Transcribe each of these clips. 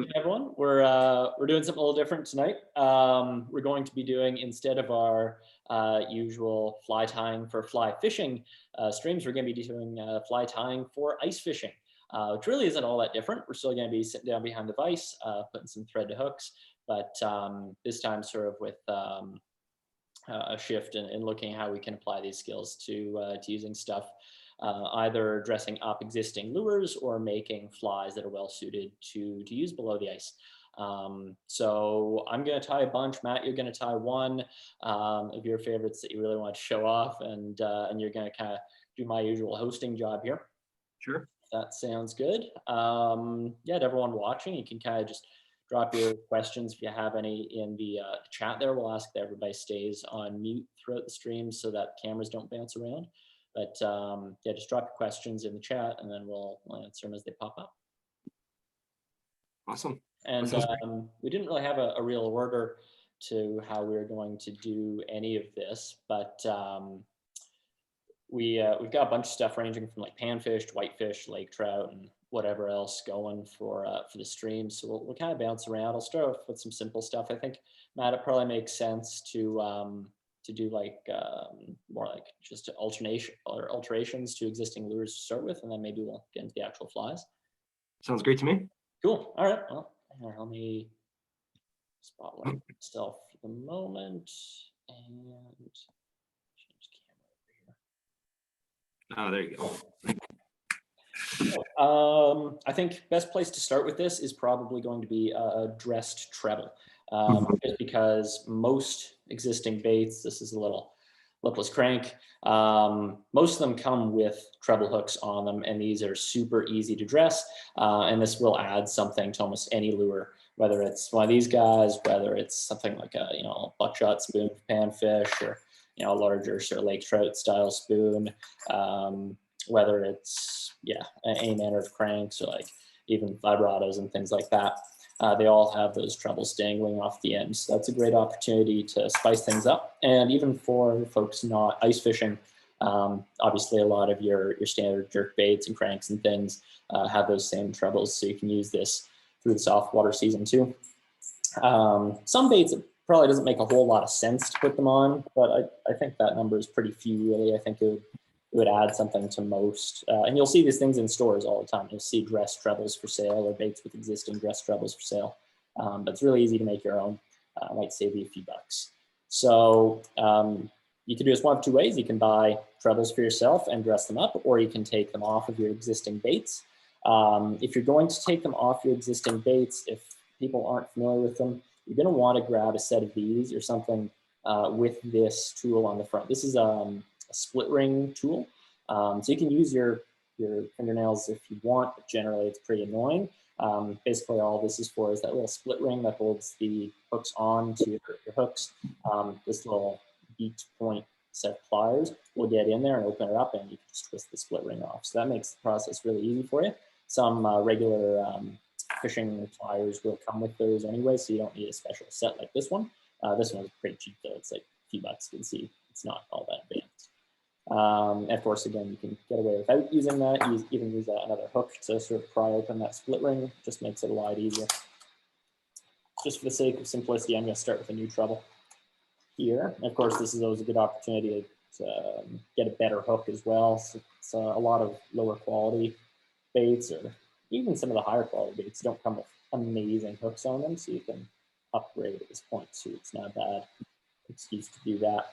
Hey everyone, we're doing something a little different tonight. We're going to be doing, instead of our usual fly tying for fly fishing streams, we're going to be doing fly tying for ice fishing, which really isn't all that different. We're still going to be sitting down behind the vise, putting some thread to hooks, but this time sort of with a shift in looking how we can apply these skills to using stuff, either dressing up existing lures or making flies that are well suited to use below the ice. So I'm going to tie a bunch. Matt, you're going to tie one of your favorites that you really want to show off, and you're going to kind of do my usual hosting job here. Sure. That sounds good. Yeah, to everyone watching, you can kind of just drop your questions if you have any in the chat there. We'll ask that everybody stays on mute throughout the stream so that cameras don't bounce around. But yeah, just drop your questions in the chat and then we'll answer them as they pop up. Awesome. And we didn't really have a real order to how we were going to do any of this, but we've got a bunch of stuff ranging from like panfish to whitefish, lake trout, and whatever else going for the stream. So we'll kind of bounce around. I'll start off with some simple stuff. I think, Matt, it probably makes sense to do like more like just alterations to existing lures to start with, and then maybe we'll get into the actual flies. Sounds great to me. Cool. All right. Well, here, let me spotlight myself for the moment and change camera over here. Oh, there you go. I think best place to start with this is probably going to be a dressed treble, just because most existing baits, this is a little lipless crank, most of them come with treble hooks on them, and these are super easy to dress, and this will add something to almost any lure, whether it's one of these guys, whether it's something like a buckshot spoon for panfish, or a larger sort of lake trout style spoon, whether it's any manner of cranks, or like even vibratos and things like that. They all have those trebles dangling off the end. So that's a great opportunity to spice things up. And even for folks not ice fishing, obviously a lot of your standard jerk baits and cranks and things have those same trebles. So you can use this through the soft water season too. Some baits, it probably doesn't make a whole lot of sense to put them on, but I think that number is pretty few really. I think it would add something to most. And you'll see these things in stores all the time. You'll see dress trebles for sale or baits with existing dress trebles for sale. But it's really easy to make your own. Might save you a few bucks. So you can do this one of two ways. You can buy trebles for yourself and dress them up, or you can take them off of your existing baits. If you're going to take them off your existing baits, if people aren't familiar with them, you're going to want to grab a set of these or something with this tool on the front. This is a split ring tool. So you can use your fingernails if you want, but generally it's pretty annoying. Basically all this is for is that little split ring that holds the hooks on to your hooks. This little beaked point set of pliers will get in there and open it up, and you can just twist the split ring off. So that makes the process really easy for you. Some regular fishing pliers will come with those anyway, so you don't need a special set like this one. This one is pretty cheap though. It's like a few bucks. You can see it's not all that advanced. And of course, again, you can get away without using that. You even use another hook to sort of pry open that split ring. Just makes it a lot easier. Just for the sake of simplicity, I'm going to start with a new treble here. And of course, this is always a good opportunity to get a better hook as well. So it's a lot of lower quality baits, or even some of the higher quality baits, don't come with amazing hooks on them. So you can upgrade at this point too. It's not a bad excuse to do that.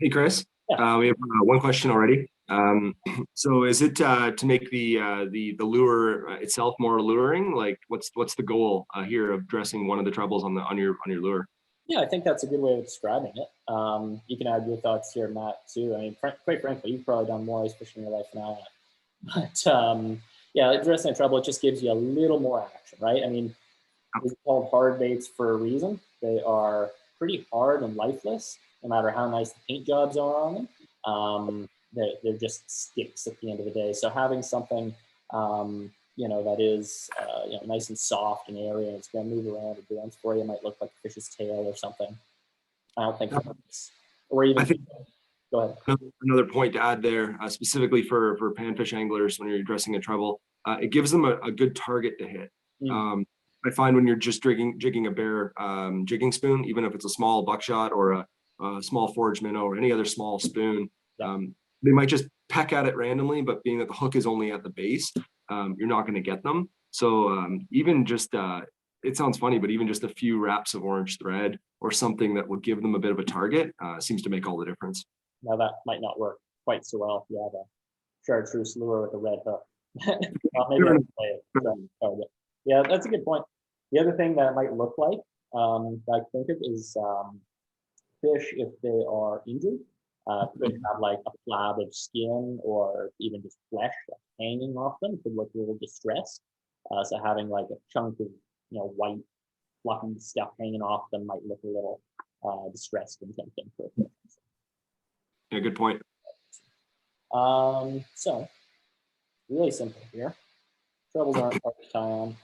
Hey, Chris. Yeah. We have one question already. So is it to make the lure itself more alluring? Like, what's the goal here of dressing one of the trebles on your lure? Yeah, I think that's a good way of describing it. You can add your thoughts here, Matt, too. I mean, quite frankly, you've probably done more ice fishing in your life than I have. But yeah, dressing a treble, it just gives you a little more action, right? I mean, it's called hard baits for a reason. They are pretty hard and lifeless, no matter how nice the paint jobs are on them. They're just sticks at the end of the day. So having something, that is, nice and soft and airy, and it's going to move around and dance for you. It might look like a fish's tail or something. I don't think that's, or even. Go ahead. Another point to add there, specifically for panfish anglers when you're dressing a treble, it gives them a good target to hit. I find when you're just jigging a bare jigging spoon, even if it's a small buckshot or a small forage minnow or any other small spoon, they might just peck at it randomly, but being that the hook is only at the base, you're not going to get them. So even just, it sounds funny, but even just a few wraps of orange thread or something that would give them a bit of a target seems to make all the difference. Now that might not work quite so well if you have a chartreuse lure with a red hook. Well, maybe I can play it. Yeah, that's a good point. The other thing that it might look like that I think of is fish, if they are injured, could have like a flab of skin or even just flesh hanging off them, could look a little distressed. So having like a chunk of white fluffy stuff hanging off them might look a little distressed and tempting for a fish. Yeah, good point. So really simple here. Trebles aren't hard to tie on,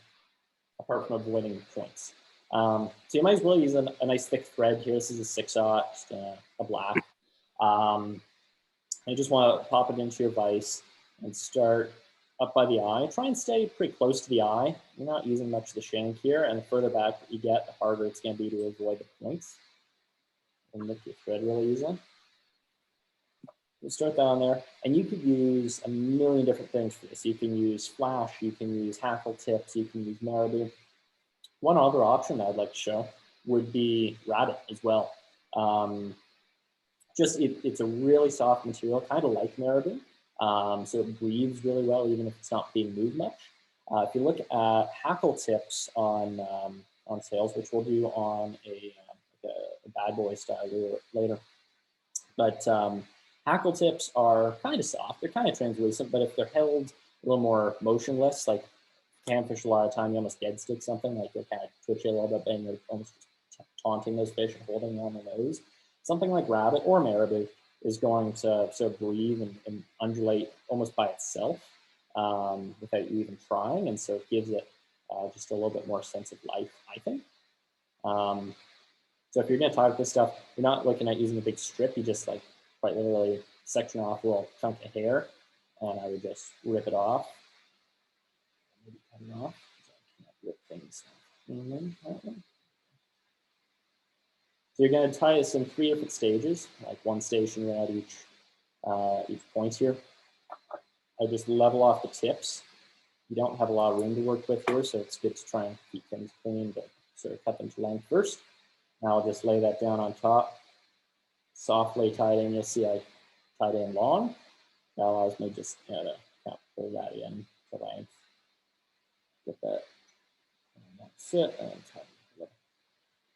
apart from avoiding points. So you might as well use a nice thick thread here. This is a 6/0, just a black. You just want to pop it into your vise and start up by the eye. Try and stay pretty close to the eye. You're not using much of the shank here, and the further back that you get, the harder it's going to be to avoid the points. And lift your thread really easily. You start down there, and you could use a million different things for this. You can use flash, you can use hackle tips, you can use marabou. One other option that I'd like to show would be rabbit as well. It's a really soft material, kind of like marabou. So it breathes really well, even if it's not being moved much. If you look at hackle tips on sales, which we'll do on a bad boy style later, but hackle tips are kind of soft. They're kind of translucent, but if they're held a little more motionless, like camfish, a lot of time you almost dead stick something, like they kind of twitch a little bit, and you're almost taunting those fish and holding them on their nose. Something like rabbit or marabou is going to sort of breathe and undulate almost by itself without you even trying, and so it gives it just a little bit more sense of life, I think. So if you're going to tie with this stuff, you're not looking at using a big strip. You just like quite literally section off a little chunk of hair, and I would just rip it off. Maybe cut it off. So I can't rip things. So you're going to tie this in 3 different stages, like one station at each point here. I just level off the tips. You don't have a lot of room to work with here, so it's good to try and keep things clean, but sort of cut them to length first. Now I'll just lay that down on top, softly tie it in. You'll see I tied it in long. That allows me just to kind of pull that in to length. Get that, and that's it, and tie it.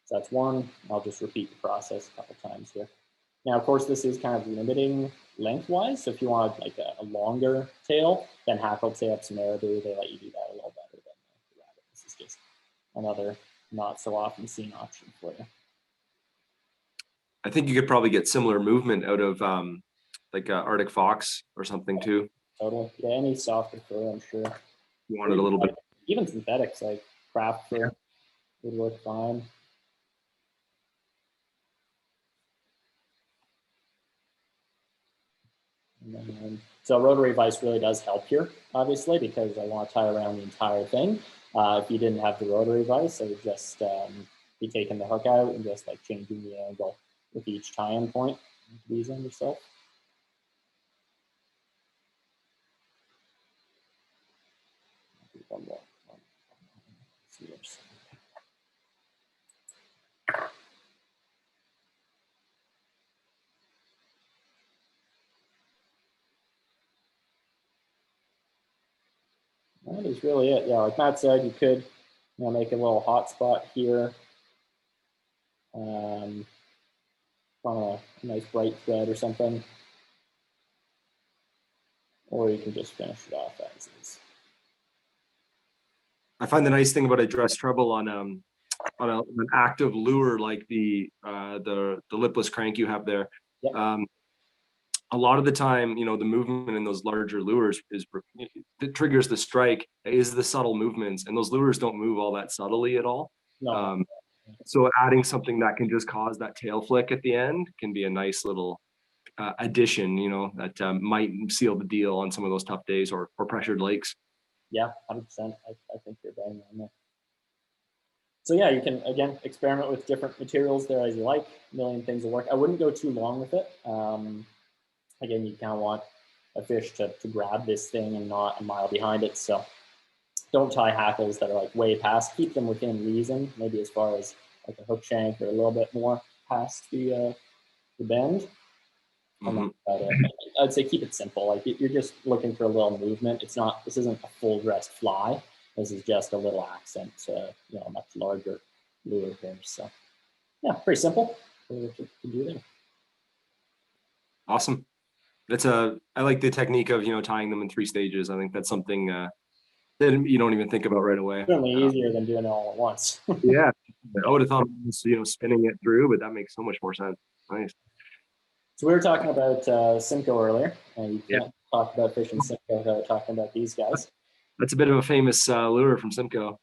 So that's one. I'll just repeat the process a couple times here. Now, of course, this is kind of limiting lengthwise. So if you want like a longer tail, then hackle tips, marabou, they let you do that a little better than the rabbit. This is just another not so often seen option for you. I think you could probably get similar movement out of like Arctic fox or something too. Totally. Yeah, any softer fur, I'm sure. You want it a little bit. Even synthetics like craft fur would work fine. So a rotary vise really does help here, obviously, because I want to tie around the entire thing. If you didn't have the rotary vise, I would just be taking the hook out and just like changing the angle with each tie-in point. These on yourself. One more. That is really it. Yeah, like Matt said, you could make a little hot spot here. On a nice bright thread or something. Or you can just finish it off as is. I find the nice thing about a dress treble on an active lure like the lipless crank you have there. Yep. A lot of the time, the movement in those larger lures that triggers the strike is the subtle movements, and those lures don't move all that subtly at all. No. So adding something that can just cause that tail flick at the end can be a nice little addition, that might seal the deal on some of those tough days or pressured lakes. Yeah, 100%. I think you're bang on there. So yeah, you can again experiment with different materials there as you like. A million things will work. I wouldn't go too long with it. Again, you kind of want a fish to grab this thing and not a mile behind it. So don't tie hackles that are like way past. Keep them within reason, maybe as far as like a hook shank or a little bit more past the bend. I'd say keep it simple. Like you're just looking for a little movement. It's not. This isn't a full dressed fly. This is just a little accent to a much larger lure here. So yeah, pretty simple. What you can do there. Awesome. I like the technique of tying them in 3 stages. I think that's something that you don't even think about right away. Certainly easier than doing it all at once. Yeah, I would have thought spinning it through, but that makes so much more sense. Nice. So we were talking about Simcoe earlier, and you can't talk about fishing Simcoe without talking about these guys. That's a bit of a famous lure from Simcoe.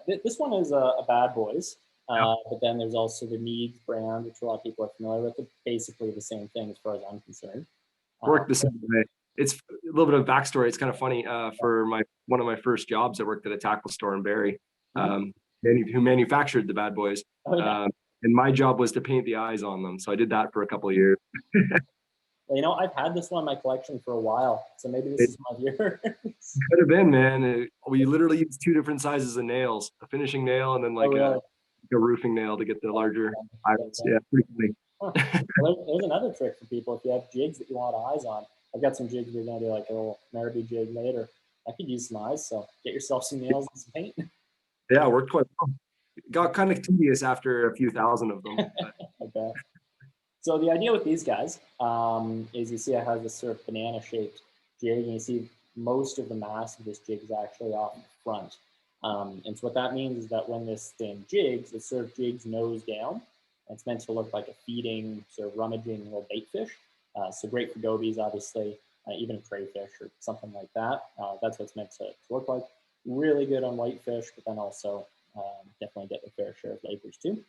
This one is a Bad Boys, but then there's also the Needs brand, which a lot of people are familiar with. It's basically the same thing as far as I'm concerned. Worked the same way. It's a little bit of backstory. It's kind of funny. For one of my first jobs, I worked at a tackle store in Barrie, who manufactured the Bad Boys. And my job was to paint the eyes on them. So I did that for a couple of years. Well, I've had this one in my collection for a while, so maybe this is one of yours. Could have been, man. We literally used 2 different sizes of nails, a finishing nail and then a roofing nail to get the larger eyes. Yeah, pretty funny. Well, there's another trick for people. If you have jigs that you want eyes on, I've got some jigs we're going to do like a little marabou jig later. I could use some eyes, so get yourself some nails and some paint. Yeah, it worked quite well. It got kind of tedious after a few thousand of them. Okay. So the idea with these guys is you see it has this sort of banana-shaped jig, and you see most of the mass of this jig is actually off the front. And so what that means is that when this thing jigs, it sort of jigs nose down. It's meant to look like a feeding, sort of rummaging little bait fish. So great for gobies, obviously, even a crayfish or something like that. That's what it's meant to look like. Really good on whitefish, but then also definitely get the fair share of labors too.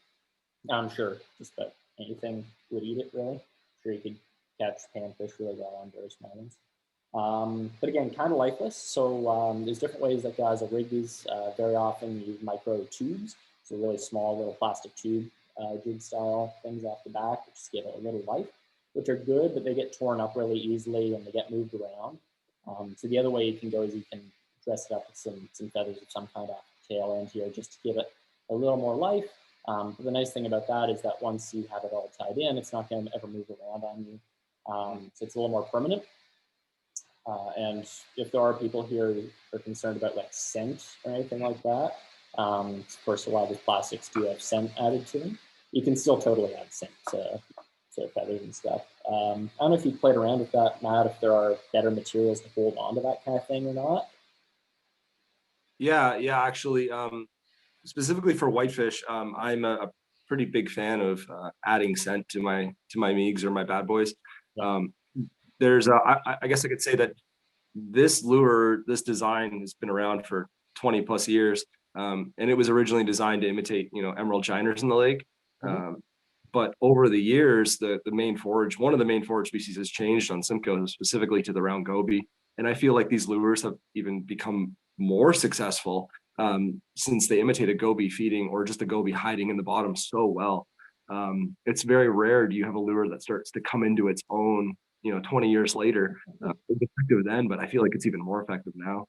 I'm sure just about anything would eat it, really. I'm sure you could catch panfish really well on very small ones. But again, kind of lifeless. So there's different ways that guys will rig these. Very often use micro tubes, so really small little plastic tube jig style things off the back, which just give it a little life, which are good, but they get torn up really easily and they get moved around. So the other way you can go is you can dress it up with some feathers of some kind of tail end here just to give it a little more life. But the nice thing about that is that once you have it all tied in, it's not going to ever move around on you. So it's a little more permanent. And if there are people here who are concerned about like scent or anything like that, of course, a lot of these plastics do have scent added to them. You can still totally add scent to feathers and stuff. I don't know if you've played around with that, Matt, if there are better materials to hold on to that kind of thing or not. Yeah, actually, specifically for whitefish, I'm a pretty big fan of adding scent to my Meigs or my Bad Boys. I guess I could say that this lure, this design has been around for 20 plus years. And it was originally designed to imitate, emerald shiners in the lake. But over the years, one of the main forage species has changed on Simcoe, specifically to the round goby. And I feel like these lures have even become more successful since they imitate a goby feeding or just a goby hiding in the bottom so well. It's very rare do you have a lure that starts to come into its own 20 years later. It was effective then, but I feel like it's even more effective now.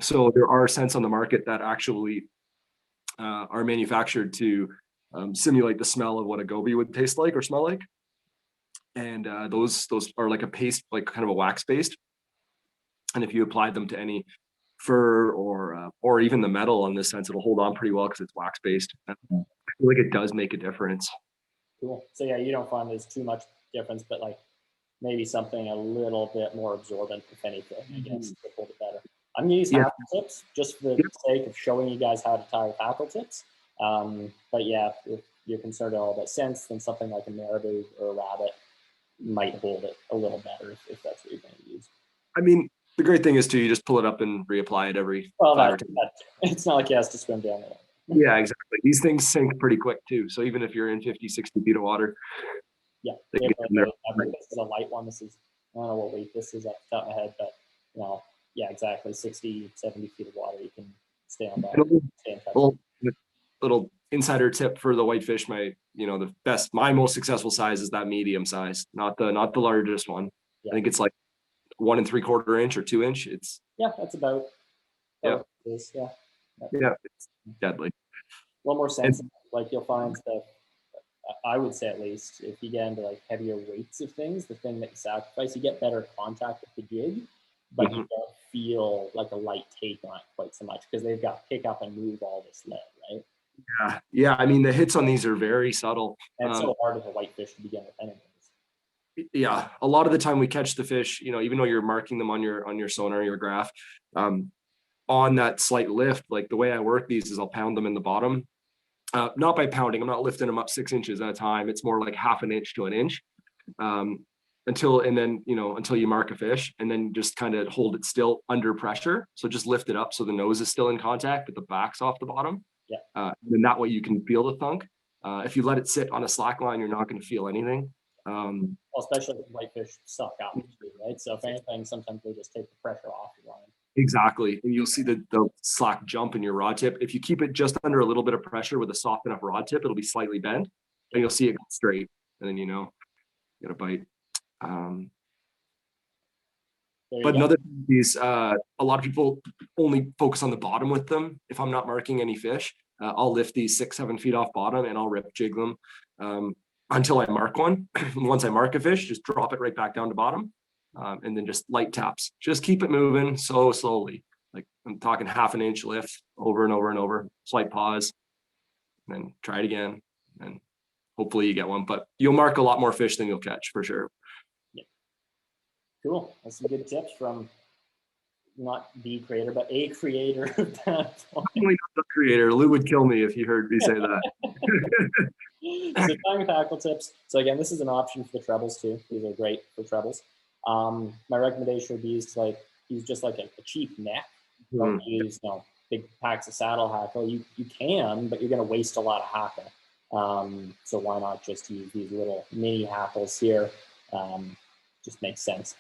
So there are scents on the market that actually are manufactured to simulate the smell of what a goby would taste like or smell like. And those are like a paste, like kind of a wax paste. And if you apply them to any fur or even the metal in this sense, it'll hold on pretty well because it's wax based. I feel like it does make a difference. Cool. So yeah, you don't find there's too much difference, but like maybe something a little bit more absorbent, if anything, I guess, to hold it better. I'm going to use tackle tips just for the sake of showing you guys how to tie tackle tips. But yeah, if you're concerned at all about scents, then something like a marabou or a rabbit might hold it a little better if that's what you're going to use. I mean, the great thing is you just pull it up and reapply it every 5 or 10 minutes. It's not like it has to swim down there. Yeah, exactly. These things sink pretty quick too. So even if you're in 50, 60 feet of water. Yeah. This is a light one. This is, I don't know what weight this is off the top of my head, but Yeah, exactly. 60, 70 feet of water, you can stay on And bottom, stay in touch. little insider tip for the whitefish, my most successful size is that medium size, not the largest one. Yeah. I think it's like 1 3/4 inch or 2 inch. It's that's about yeah, what it is. Yeah. it's deadly. A little more And sensitive. Like you'll find that, I would say at least, if you get into like heavier weights of things, the thing that you sacrifice, you get better contact with the jig, but you don't feel like a light take on it quite so much because they've got to pick up and move all this lead, right? yeah, I mean the hits on these are very subtle. And it's so hard with a whitefish to begin with, anyways. Yeah, a lot of the time we catch the fish, even though you're marking them on your sonar, your graph, on that slight lift, like the way I work these is I'll pound them in the bottom. Not by pounding, I'm not lifting them up 6 inches at a time. It's more like 1/2 inch to an inch. Until you mark a fish, and then just kind of hold it still under pressure. So just lift it up so the nose is still in contact, but the back's off the bottom. Yeah. Then that way you can feel the thunk. If you let it sit on a slack line, you're not going to feel anything. Well, especially with whitefish suck out, right? So if anything, sometimes they just take the pressure off the line. Exactly. And you'll see the slack jump in your rod tip. If you keep it just under a little bit of pressure with a soft enough rod tip, it'll be slightly bent, and you'll see it go straight. And then you get a bite. But another thing is, a lot of people only focus on the bottom with them. If I'm not marking any fish, I'll lift these 6, 7 feet off bottom and I'll rip jig them until I mark one. Once I mark a fish, just drop it right back down to bottom, and then just light taps. Just keep it moving so slowly. Like I'm talking 1/2 inch lift over and over and over. Slight pause, and then try it again, and hopefully you get one. But you'll mark a lot more fish than you'll catch for sure. Cool. That's some good tips from not the creator, but a creator of that. Definitely not the creator. Lou would kill me if he heard me say that. So tying tackle tips. So again, this is an option for the trebles too. These are great for trebles. My recommendation would be to use just like a cheap net. Don't use big packs of saddle hackle. You can, but you're going to waste a lot of hackle. So why not just use these little mini hackles here? Just makes sense.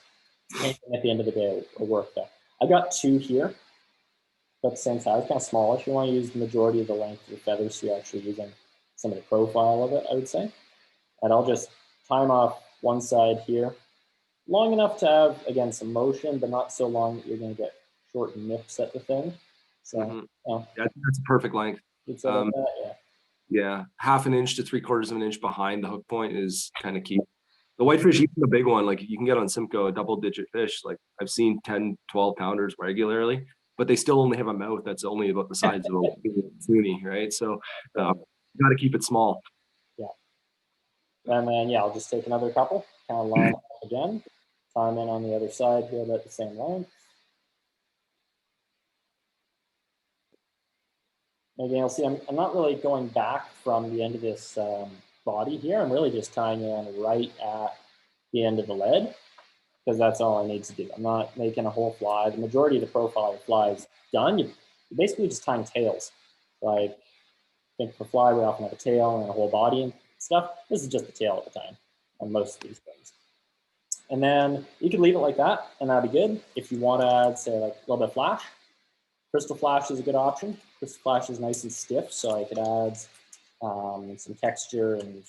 Anything at the end of the day will work there. I got 2 here, about the same size, kind of smallish. You want to use the majority of the length of the feathers, so you're actually using some of the profile of it, I would say. And I'll just time off one side here, long enough to have, again, some motion, but not so long that you're going to get short nips at the thing. So, yeah, I think that's a perfect length. Like that, yeah, 1/2 inch to 3/4 inch behind the hook point is kind of key. The whitefish, even the big one, like you can get on Simcoe, a double-digit fish. Like I've seen 10, 12 pounders regularly, but they still only have a mouth that's only about the size of a toonie, right? So you got to keep it small. Yeah. And then, I'll just take another couple, kind of line up again, time in on the other side here about the same length. Again, you'll see I'm not really going back from the end of this body here. I'm really just tying in right at the end of the lead, because that's all I need to do. I'm not making a whole fly. The majority of the profile of fly is done. You're basically just tying tails. Like, I think for fly, we often have a tail and a whole body and stuff. This is just the tail at the time on most of these things. And then you could leave it like that, and that'd be good. If you want to add, say, like a little bit of flash, crystal flash is a good option. Crystal flash is nice and stiff, so I could add some texture and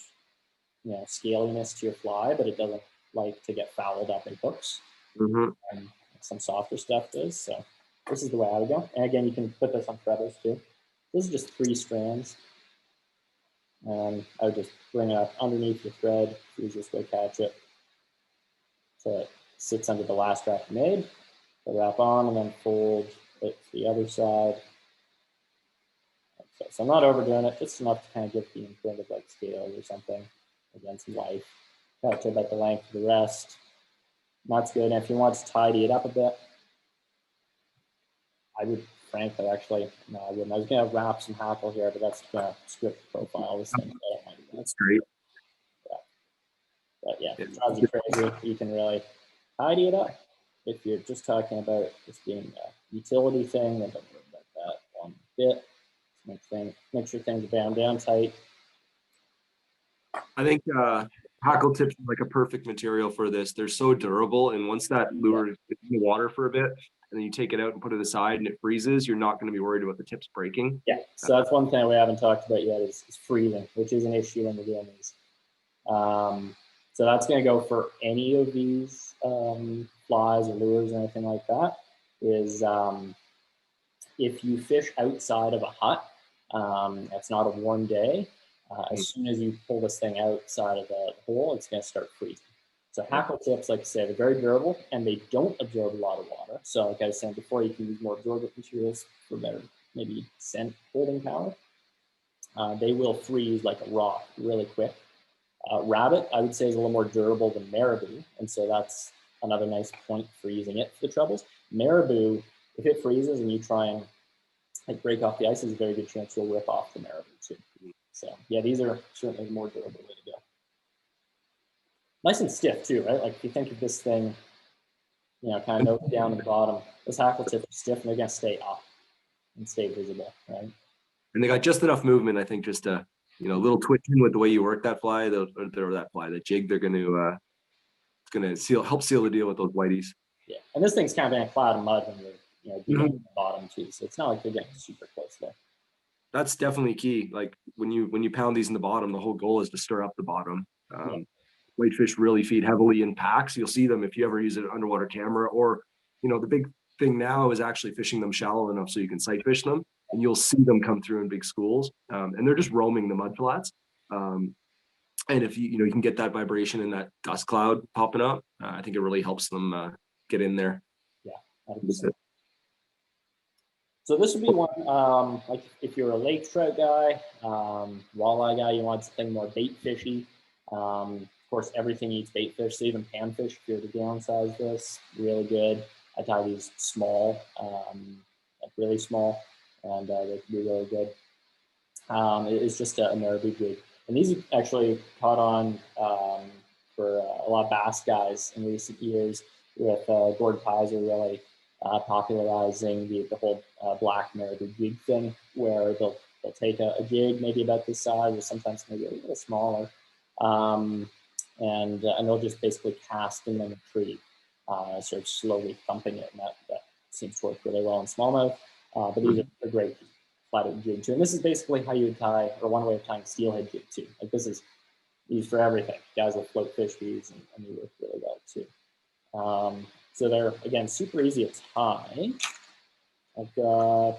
scaliness to your fly, but it doesn't like to get fouled up in hooks. And some softer stuff does. So this is the way I would go. And again, you can put this on trebles too. This is just 3 strands. And I would just bring it up underneath the thread, easiest way to catch it. So it sits under the last wrap you made. The wrap on and then fold it to the other side. So I'm not overdoing it, just enough to kind of give the imprint of like scales or something. Again, some life. Cut to about the length of the rest. That's good. And if you want to tidy it up a bit, I would frankly, actually, no, I wouldn't. I was going to wrap some hackle here, but that's going to script the profile. This thing. That's great. Yeah. But yeah, if it drives you crazy, you can really tidy it up. If you're just talking about this being a utility thing, then don't worry about that one bit. Make sure things are bound down tight. I think hackle tips are like a perfect material for this. They're so durable, and once that lure is in the water for a bit, and and then you take it out and put it aside and it freezes, you're not going to be worried about the tips breaking. Yeah, so that's one thing we haven't talked about yet is freezing, which is an issue when we're doing these. So that's going to go for any of these flies or lures or anything like that. Is if you fish outside of a hut, it's not a warm day. As soon as you pull this thing outside of the hole, it's going to start freezing. So hackle tips, like I said, are very durable and they don't absorb a lot of water. So like I was saying before, you can use more absorbent materials for better, maybe scent holding power. They will freeze like a rock really quick. Rabbit, I would say, is a little more durable than marabou, and so that's another nice point for using it for the trebles. Marabou, if it freezes and you try and like break off the ice, there's a very good chance you'll rip off the marabou too. So yeah, these are certainly the more durable way to go. Nice and stiff too, right? Like if you think of this thing, you know, kind of nose down to the bottom, those hackle tips are stiff and they're gonna stay up and stay visible, right? And they got just enough movement, I think, just to, you know, a little twitching with the way you work that fly, the jig, they're gonna it's gonna help seal the deal with those whiteys. Yeah, and this thing's kind of in a cloud of mud when you're, you know, at the bottom too, so it's not like they're getting super close there. That's definitely key. Like when you pound these in the bottom, the whole goal is to stir up the bottom. Whitefish really feed heavily in packs. You'll see them if you ever use an underwater camera, or, you know, the big thing now is actually fishing them shallow enough so you can sight fish them, and you'll see them come through in big schools, and they're just roaming the mud flats. And if you can get that vibration and that dust cloud popping up, I think it really helps them get in there. Yeah, 100%. So this would be one, like if you're a lake trout guy, walleye guy, you want something more bait fishy. Of course, everything eats bait fish, so even panfish, if you're to downsize this, really good. I tie these small, like really small, and they can be really good. It's just a marabou jig. And these actually caught on for a lot of bass guys in recent years, with Gord Pizer really popularizing the whole black marabou jig thing, where they'll take a jig maybe about this size or sometimes maybe a little smaller, and they'll just basically cast in a tree, sort of slowly thumping it, and that seems to work really well in smallmouth. But these are great flathead jig too, and this is basically how you would tie, or one way of tying steelhead jig too. Like this is used for everything. Guys will float fish these, and they work really well too. So they're, again, super easy to tie. I've got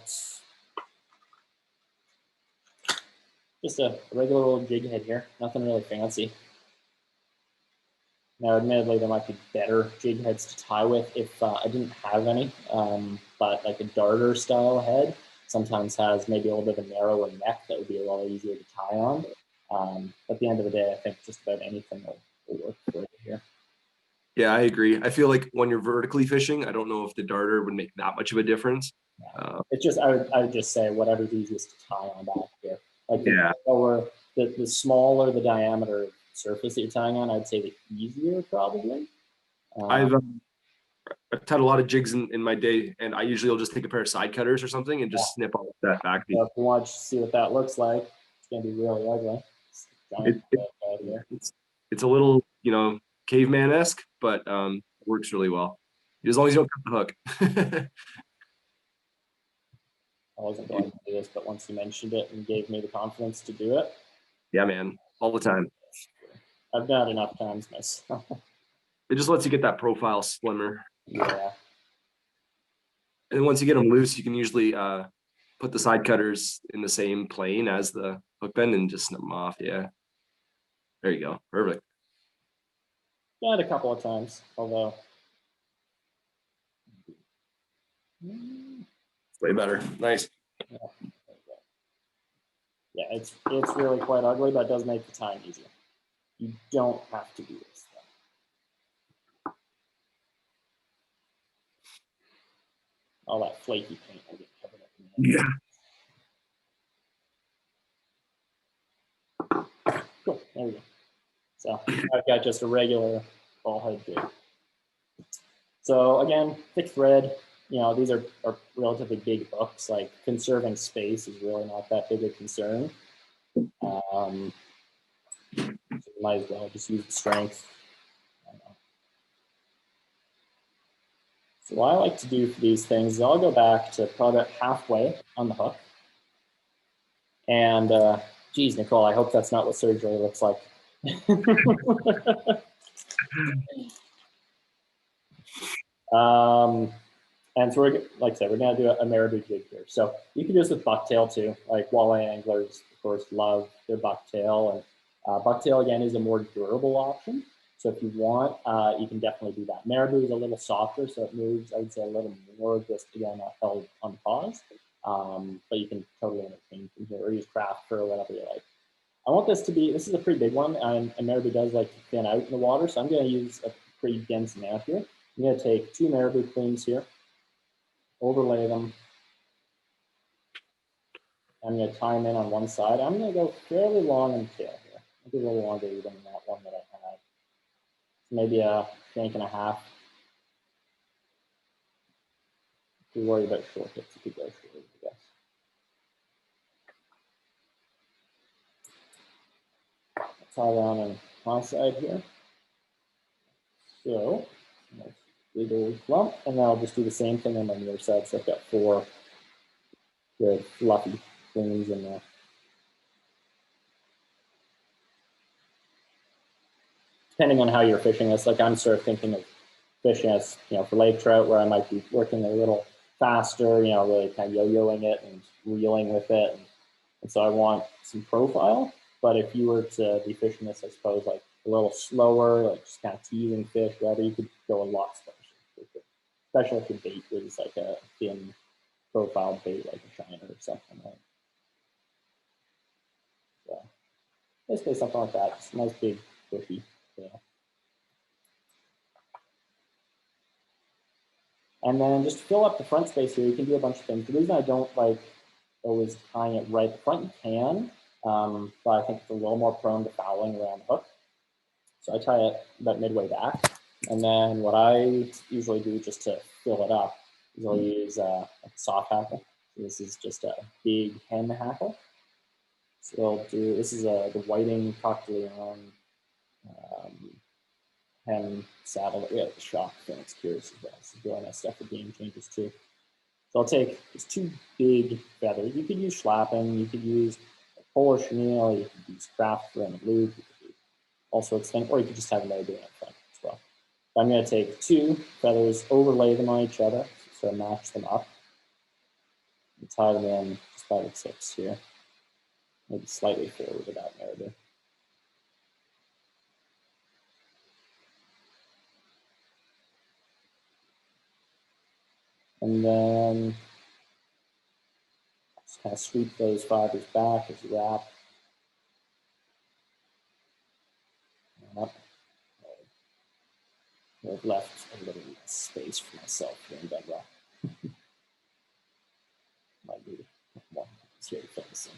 just a regular old jig head here, nothing really fancy. Now, admittedly, there might be better jig heads to tie with if I didn't have any, but like a darter style head sometimes has maybe a little bit of a narrower neck that would be a lot easier to tie on. At the end of the day, I think just about anything will work for you here. Yeah, I agree. I feel like when you're vertically fishing, I don't know if the darter would make that much of a difference. It's just I would just say whatever's easiest to tie on back here. Like the smaller the diameter surface that you're tying on, I'd say the easier probably. I've tied a lot of jigs in my day, and I usually will just take a pair of side cutters or something and just snip off that back piece. So if you want to see what that looks like, it's gonna be really ugly. It's a little, caveman-esque, but it works really well. As long as you don't cut the hook. I wasn't going to do this, but once you mentioned it and gave me the confidence to do it. Yeah, man, all the time. I've done it enough times myself. It just lets you get that profile slimmer. Yeah. And then once you get them loose, you can usually put the side cutters in the same plane as the hook bend and just snip them off. Yeah. There you go. Perfect. Done it a couple of times, although. Way better. Nice. Yeah, it's really quite ugly, but it does make the time easier. You don't have to do this though. All that flaky paint will get covered up. Yeah. Cool. There we go. So I've got just a regular ball head jig. So again, thick thread. These are relatively big hooks. Like conserving space is really not that big a concern. So you might as well just use the strength. So what I like to do for these things is I'll go back to probably about halfway on the hook. And geez, Nicole, I hope that's not what surgery looks like. And so we're, like I said, we're gonna do a marabou jig here. So you can do this with bucktail too. Like walleye anglers, of course, love their bucktail. And bucktail, again, is a more durable option. So if you want, you can definitely do that. Marabou is a little softer, so it moves, I would say, a little more, just again, held on the paws. But you can totally interchange from here or use craft or whatever you like. I want this to be, this is a pretty big one, and marabou does like to thin out in the water, so I'm gonna use a pretty dense amount here. I'm gonna take 2 marabou queens here, overlay them. I'm gonna tie them in on one side. I'm gonna go fairly long in the tail here. Maybe a little longer even than that one that I had. So maybe a shank and a half. If you worry about short hits, you could go short, I guess. Tie down on my side here. So, nice big old lump, and then I'll just do the same thing on the other side. So I've got 4 good fluffy queens in there. Depending on how you're fishing this, like I'm sort of thinking of fishing as, you know, for lake trout, where I might be working a little faster, you know, really kind of yo-yoing it and reeling with it. And so I want some profile. But if you were to be fishing this, I suppose, like a little slower, like just kind of teasing fish, whatever, you could go a lot slower. Especially if the bait was like a thin profile bait, like a shiner or something, right? So basically something like that. Just a nice big fishy tail. And then just to fill up the front space here, you can do a bunch of things. The reason I don't like always tying it right at the front, you can, but I think it's a little more prone to fouling around the hook. So I tie it about midway back. And then what I usually do just to fill it up is I'll use a soft hackle. So this is just a big hen hackle. So I'll do, this is the whiting cocktail hen saddle that we have at the shop. It's curious as well. This is really nice stuff for game changers too. So I'll take just 2 big feathers. You could use schlapping, you could use a polar chenille, you could use craft for a loop, you could do all sorts of things, or you could just have another doing it front as well. But I'm going to take 2 feathers, overlay them on each other, so match them up, and tie them in just by the tips here, maybe slightly forward about marabou. And then just kind of sweep those fibers back as you wrap. Up. I've left a little space for myself here in bedrock. Might be one here to focus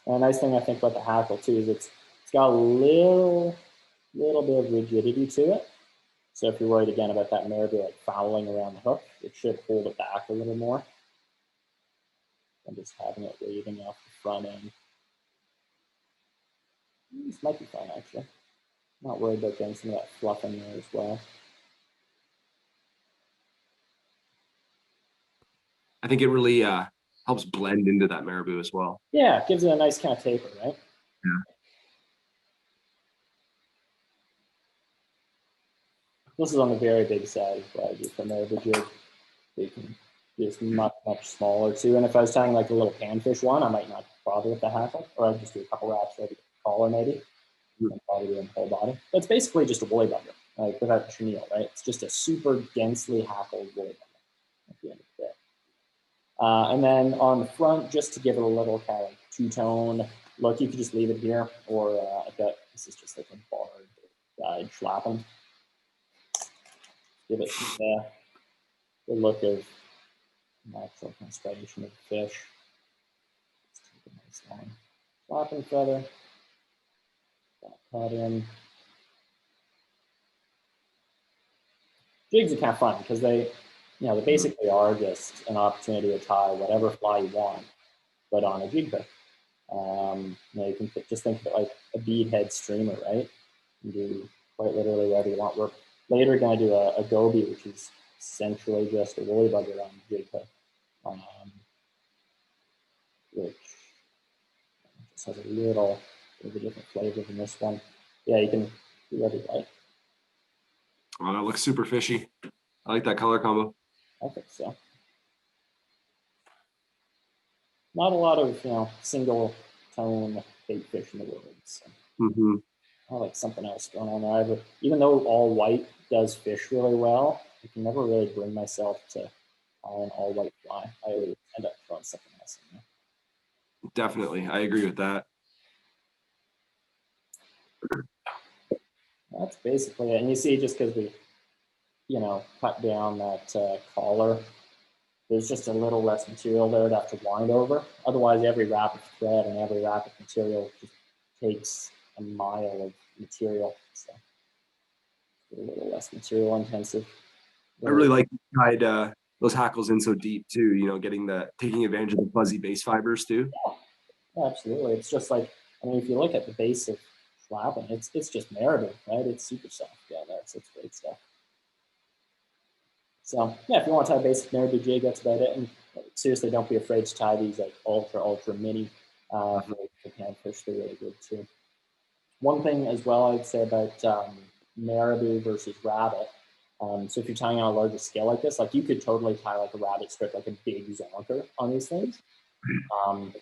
in. And a nice thing I think about the hackle too is it's got a little bit of rigidity to it. So if you're worried again about that marabou like fouling around the hook, it should hold it back a little more. I'm just having it waving off the front end. This might be fine actually. Not worried about getting some of that fluff in there as well. I think it really helps blend into that marabou as well. Yeah, it gives it a nice kind of taper, right? Yeah. This is on the very big side of what I do for marabou jig. They can be much smaller too. And if I was tying like a little panfish one, I might not bother with the hackle, or I'd just do a couple wraps over the collar maybe, and probably doing the whole body. But it's basically just a woolly bugger, like without the chenille, right? It's just a super densely hackled woolly bugger at the end of the day. And then on the front, just to give it a little kind of two-tone look, you could just leave it here, or I've got, this is just like a barred guide schlappen. Give it the look of natural constellation of the fish. Let's take a nice long schlappen feather, cut in. Jigs are kind of fun because they basically are just an opportunity to tie whatever fly you want, but on a jig hook. You can just think of it like a bead head streamer, right? You can do quite literally whatever you want. We're later going to do a goby, which is essentially just a woolly bugger on jig hook, which just has a little bit of a different flavor than this one. Yeah, you can do whatever you like. Oh, that looks super fishy. I like that color combo. I think so. Not a lot of single tone bait fish in the world. So. I like something else going on there. Even though all white does fish really well, I can never really bring myself to an all white fly. I always end up throwing something else in there. Definitely, I agree with that. That's basically it. And you see, just because we, cut down that collar, there's just a little less material there to have to wind over. Otherwise, every wrap of thread and every wrap of material just takes a mile of material. So a little less material intensive. I really like tied those hackles in so deep too. Taking advantage of the fuzzy base fibers too. Yeah, absolutely. It's just like, if you look at the base of flapping, it's just marabou, right? It's super soft down there, so it's great stuff. So yeah, if you want to tie a basic marabou jig, that's about it. And seriously, don't be afraid to tie these like ultra mini for panfish. They're really good too. One thing as well I'd say about marabou versus rabbit. So if you're tying on a larger scale like this, like you could totally tie like a rabbit strip, like a big zonker on these things.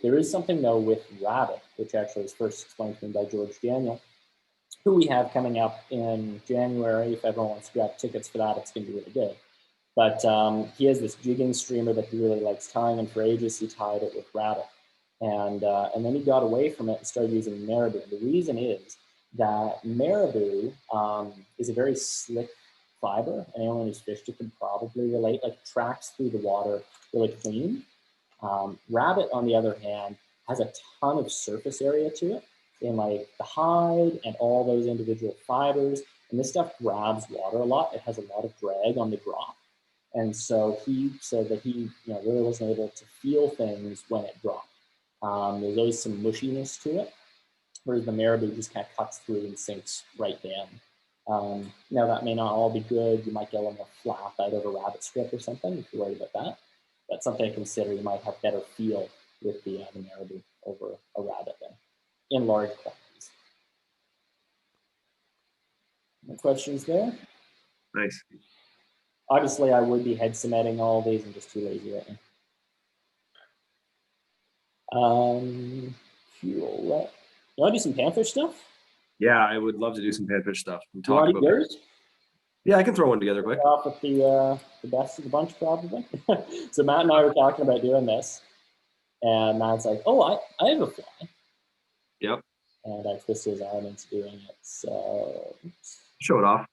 There is something though with rabbit, which actually was first explained to me by George Daniel, who we have coming up in January. If everyone wants to grab tickets for that, it's going to be really good. But he has this jigging streamer that he really likes tying, and for ages he tied it with rabbit. And then he got away from it and started using marabou. The reason is that marabou is a very slick fiber, and anyone who's fished it can probably relate, like tracks through the water really clean. Rabbit, on the other hand, has a ton of surface area to it in like the hide and all those individual fibers. And this stuff grabs water a lot. It has a lot of drag on the drop. And so he said that he really wasn't able to feel things when it dropped. There's always some mushiness to it, whereas the marabou just kind of cuts through and sinks right down. Now that may not all be good. You might get a little more flap out of a rabbit strip or something if you're worried about that. That's something to consider. You might have better feel with the marabou over a rabbit then, in large quantities. No questions there? Nice. Obviously, I would be head cementing all of these. I'm just too lazy right now. You want to do some panfish stuff? Yeah, I would love to do some panfish stuff. You want to do yours? Yeah, I can throw one together quick. Off with the best of the bunch, probably. So Matt and I were talking about doing this, and Matt's like, "Oh, I have a fly." Yep. And I twisted his arm into doing it. So show it off.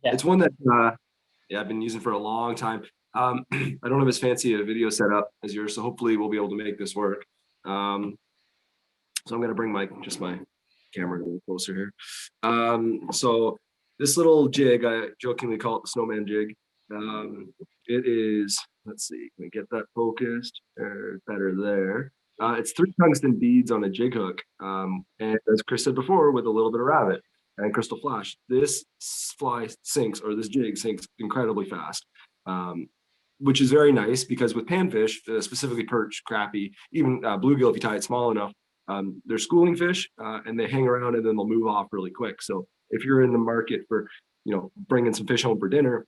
Yeah. It's one that I've been using for a long time. I don't have as fancy a video setup as yours, so hopefully we'll be able to make this work. So I'm going to bring my camera a little closer here. So this little jig, I jokingly call it the Snowman jig. It is, let's see, can we get that focused? Better there. It's 3 tungsten beads on a jig hook. And as Chris said before, with a little bit of rabbit and crystal flash. This fly sinks, or this jig sinks incredibly fast, which is very nice because with panfish, specifically perch, crappie, even bluegill, if you tie it small enough, they're schooling fish and they hang around and then they'll move off really quick. So if you're in the market for, bringing some fish home for dinner,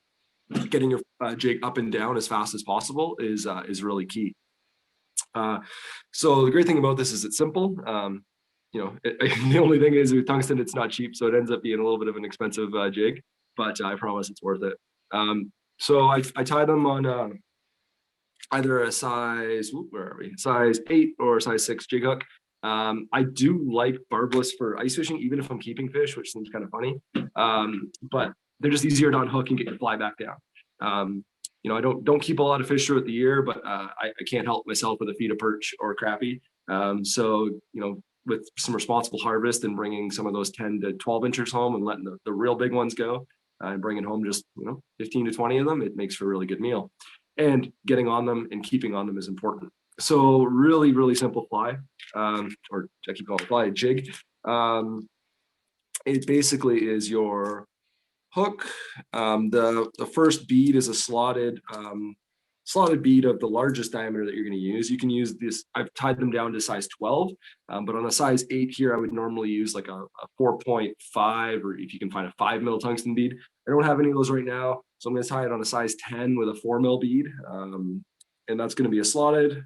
getting your jig up and down as fast as possible is really key. So the great thing about this is it's simple. The only thing is with tungsten, it's not cheap, so it ends up being a little bit of an expensive jig, but I promise it's worth it. So I tie them on either a size 8 or size 6 jig hook. I do like barbless for ice fishing, even if I'm keeping fish, which seems kind of funny. But they're just easier to unhook and get your fly back down. I don't keep a lot of fish throughout the year, but I can't help myself with a feed of perch or crappie. So with some responsible harvest and bringing some of those 10 to 12 inchers home and letting the real big ones go and bringing home just 15 to 20 of them, it makes for a really good meal. And getting on them and keeping on them is important. So really, really simple fly, or I keep calling it fly, jig. It basically is your hook. The first bead is a slotted bead of the largest diameter that you're going to use. You can use this. I've tied them down to size 12, but on a size 8 here, I would normally use like a 4.5, or if you can find a 5 mil tungsten bead. I don't have any of those right now, so I'm going to tie it on a size 10 with a 4 mil bead, and that's going to be a slotted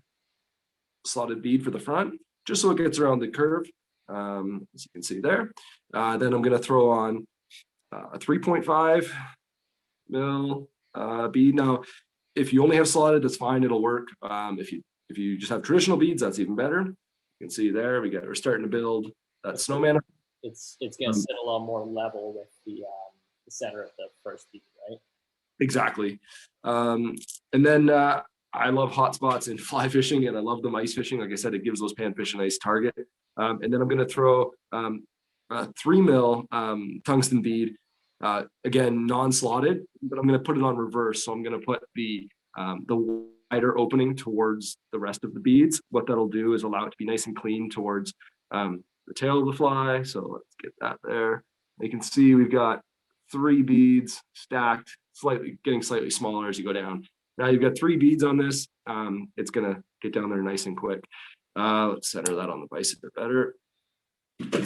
bead for the front, just so it gets around the curve, as you can see there. Then I'm going to throw on a 3.5 mil bead. Now, if you only have slotted, that's fine, it'll work. If you just have traditional beads, that's even better. You can see there we're starting to build that snowman. It's going to sit a lot more level with the center of the first bead, right? Exactly. And then I love hot spots in fly fishing, and I love them ice fishing. Like I said, it gives those panfish a nice target. And then I'm going to throw a 3 mil tungsten bead, again non-slotted, but I'm going to put it on reverse. So I'm going to put the wider opening towards the rest of the beads. What that'll do is allow it to be nice and clean towards the tail of the fly. So let's get that there. You can see we've got 3 beads stacked, getting slightly smaller as you go down. Now you've got 3 beads on this. It's going to get down there nice and quick. Let's center that on the vise a bit better.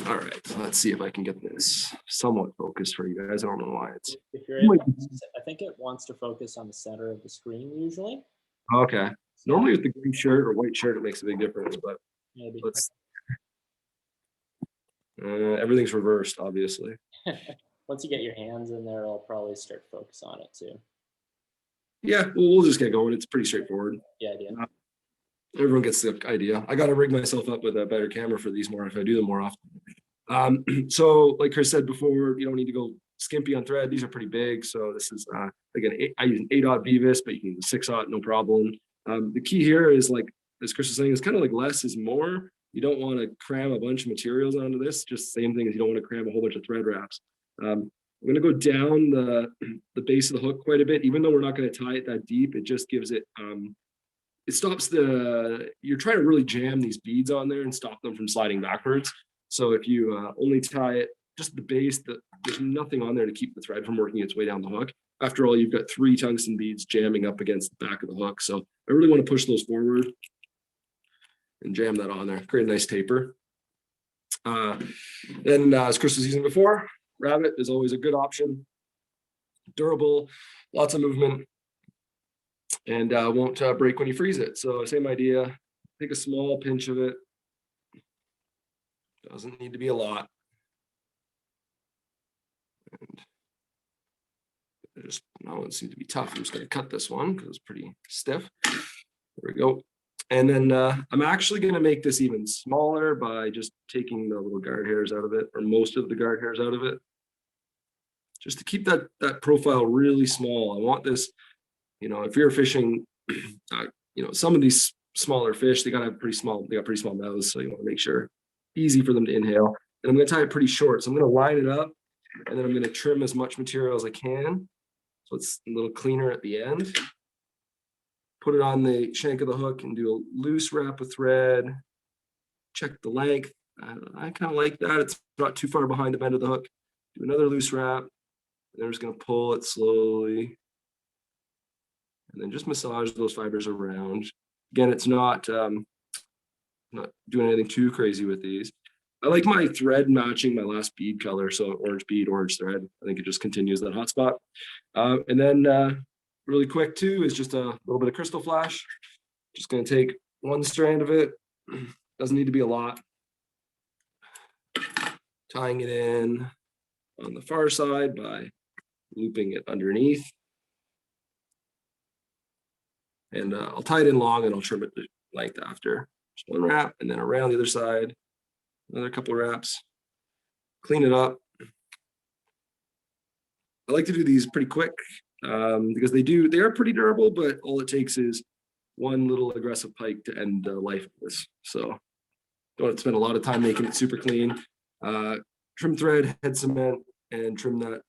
All right, so let's see if I can get this somewhat focused for you guys. I don't know why it's. If you're able, I think it wants to focus on the center of the screen usually. Okay. Normally with the green shirt or white shirt, it makes a big difference, but maybe. Let's. Everything's reversed, obviously. Once you get your hands in there, I'll probably start to focus on it too. Yeah, we'll just get going. It's pretty straightforward. Yeah, everyone gets the idea. I got to rig myself up with a better camera for these more if I do them more often. So like Chris said before, you don't need to go skimpy on thread. These are pretty big. So this is, again, I use an 8/0 Beavis, but you can use a 6/0, no problem. The key here is, like, as Chris was saying, it's kind of like less is more. You don't want to cram a bunch of materials onto this. Just the same thing as you don't want to cram a whole bunch of thread wraps. I'm going to go down the base of the hook quite a bit, even though we're not going to tie it that deep. It just gives it, it stops you're trying to really jam these beads on there and stop them from sliding backwards. So if you only tie it just the base, there's nothing on there to keep the thread from working its way down the hook. After all, you've got 3 tungsten beads jamming up against the back of the hook. So I really want to push those forward and jam that on there, create a nice taper. Then as Chris was using before, rabbit is always a good option. Durable, lots of movement, and won't break when you freeze it. So same idea, take a small pinch of it. Doesn't need to be a lot. And just, no, it seems to be tough. I'm just going to cut this one because it's pretty stiff. There we go. And then I'm actually going to make this even smaller by just taking the little guard hairs out of it, or most of the guard hairs out of it, just to keep that profile really small. I want this, if you're fishing, some of these smaller fish, they got pretty small mouths, so you want to make sure easy for them to inhale. And I'm going to tie it pretty short, so I'm going to line it up, and then I'm going to trim as much material as I can, so it's a little cleaner at the end. Put it on the shank of the hook and do a loose wrap of thread. Check the length. I kind of like that. It's not too far behind the bend of the hook. Do another loose wrap. And I'm just going to pull it slowly. And then just massage those fibers around. Again, it's not doing anything too crazy with these. I like my thread matching my last bead color. So orange bead, orange thread. I think it just continues that hot spot. And then really quick too is just a little bit of crystal flash. Just going to take one strand of it. Doesn't need to be a lot. Tying it in on the far side by looping it underneath. And I'll tie it in long and I'll trim it to length after. Just one wrap, and then around the other side, another couple of wraps. Clean it up. I like to do these pretty quick because they are pretty durable, but all it takes is one little aggressive pike to end the life of this. So don't have to spend a lot of time making it super clean. Trim thread, head cement, and trim that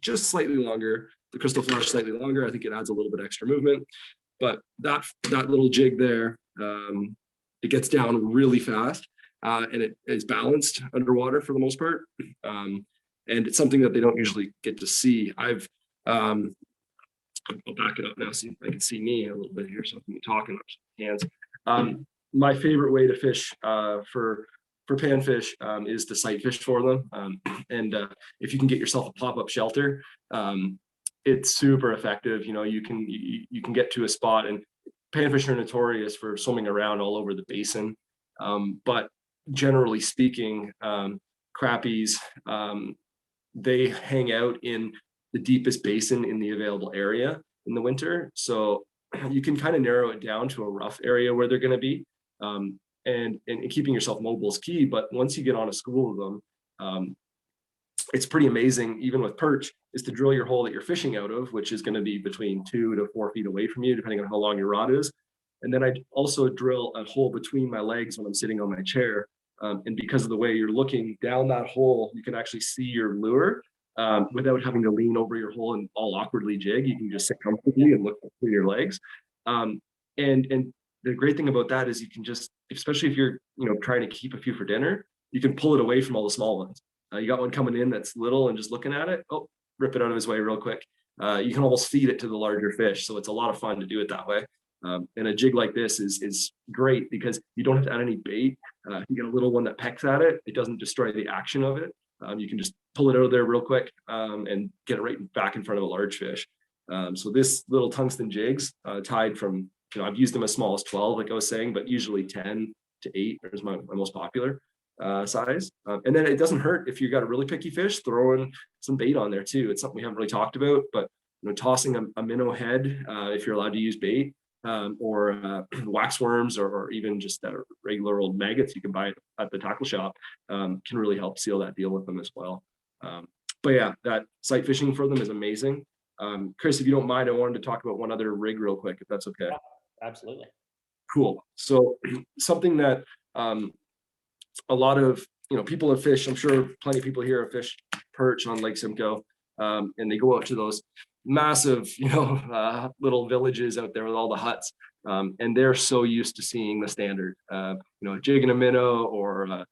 just slightly longer. The crystal flash slightly longer. I think it adds a little bit extra movement. But that little jig there It gets down really fast, and it is balanced underwater for the most part. And it's something that they don't usually get to see. I'll back it up now so I can see me a little bit here, so I can be talking hands. My favorite way to fish for panfish is to sight fish for them. And if you can get yourself a pop-up shelter, it's super effective. You can get to a spot, and panfish are notorious for swimming around all over the basin. But generally speaking, crappies, they hang out in the deepest basin in the available area in the winter. So you can kind of narrow it down to a rough area where they're going to be. And keeping yourself mobile is key. But once you get on a school of them, it's pretty amazing, even with perch, is to drill your hole that you're fishing out of, which is going to be between 2 to 4 feet away from you, depending on how long your rod is. And then I also drill a hole between my legs when I'm sitting on my chair. And because of the way you're looking down that hole, you can actually see your lure without having to lean over your hole and all awkwardly jig. You can just sit comfortably and look through your legs. And the great thing about that is you can just, especially if you're trying to keep a few for dinner, you can pull it away from all the small ones. You got one coming in that's little and just looking at it, rip it out of his way real quick. You can almost feed it to the larger fish. So it's a lot of fun to do it that way. And a jig like this is great because you don't have to add any bait. If you get a little one that pecks at it, it doesn't destroy the action of it. You can just pull it out of there real quick and get it right back in front of a large fish. So this little tungsten jigs tied from, I've used them as small as 12, like I was saying, but usually 10 to 8 is my most popular size. And then it doesn't hurt if you got a really picky fish, throw in some bait on there too. It's something we haven't really talked about, but tossing a minnow head, if you're allowed to use bait, or wax worms, or even just regular old maggots you can buy at the tackle shop, can really help seal that deal with them as well. But yeah, that sight fishing for them is amazing. Chris, if you don't mind, I wanted to talk about one other rig real quick, if that's okay. Yeah, absolutely. Cool. So something that a lot of people have fished, I'm sure plenty of people here have fished perch on Lake Simcoe, and they go out to those massive little villages out there with all the huts, and they're so used to seeing the standard jigging a minnow, or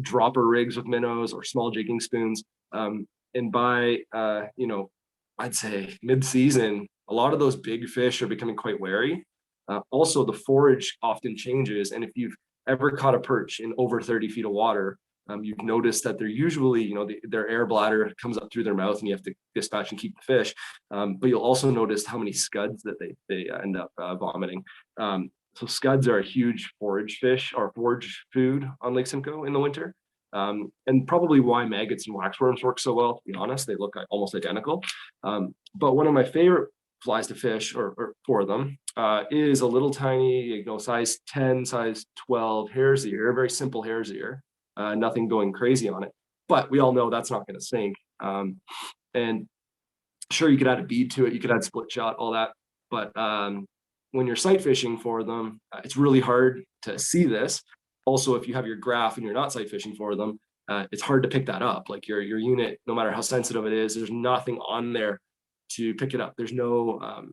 dropper rigs with minnows, or small jigging spoons, and by I'd say mid-season, a lot of those big fish are becoming quite wary. Also, the forage often changes, and if you've ever caught a perch in over 30 feet of water, you've noticed that they're usually, their air bladder comes up through their mouth, and you have to dispatch and keep the fish. But you'll also notice how many scuds that they end up vomiting. So scuds are a huge forage fish, or forage food on Lake Simcoe in the winter. And probably why maggots and waxworms work so well, to be honest. They look almost identical. But one of my favorite flies to fish, or for them, is a little tiny, size 10, size 12 hare's ear, very simple hare's ear. Nothing going crazy on it, but we all know that's not going to sink. And sure, you could add a bead to it, you could add split shot, all that, but when you're sight fishing for them, it's really hard to see this. Also, if you have your graph and you're not sight fishing for them, it's hard to pick that up. Like your unit, no matter how sensitive it is, there's nothing on there to pick it up. There's no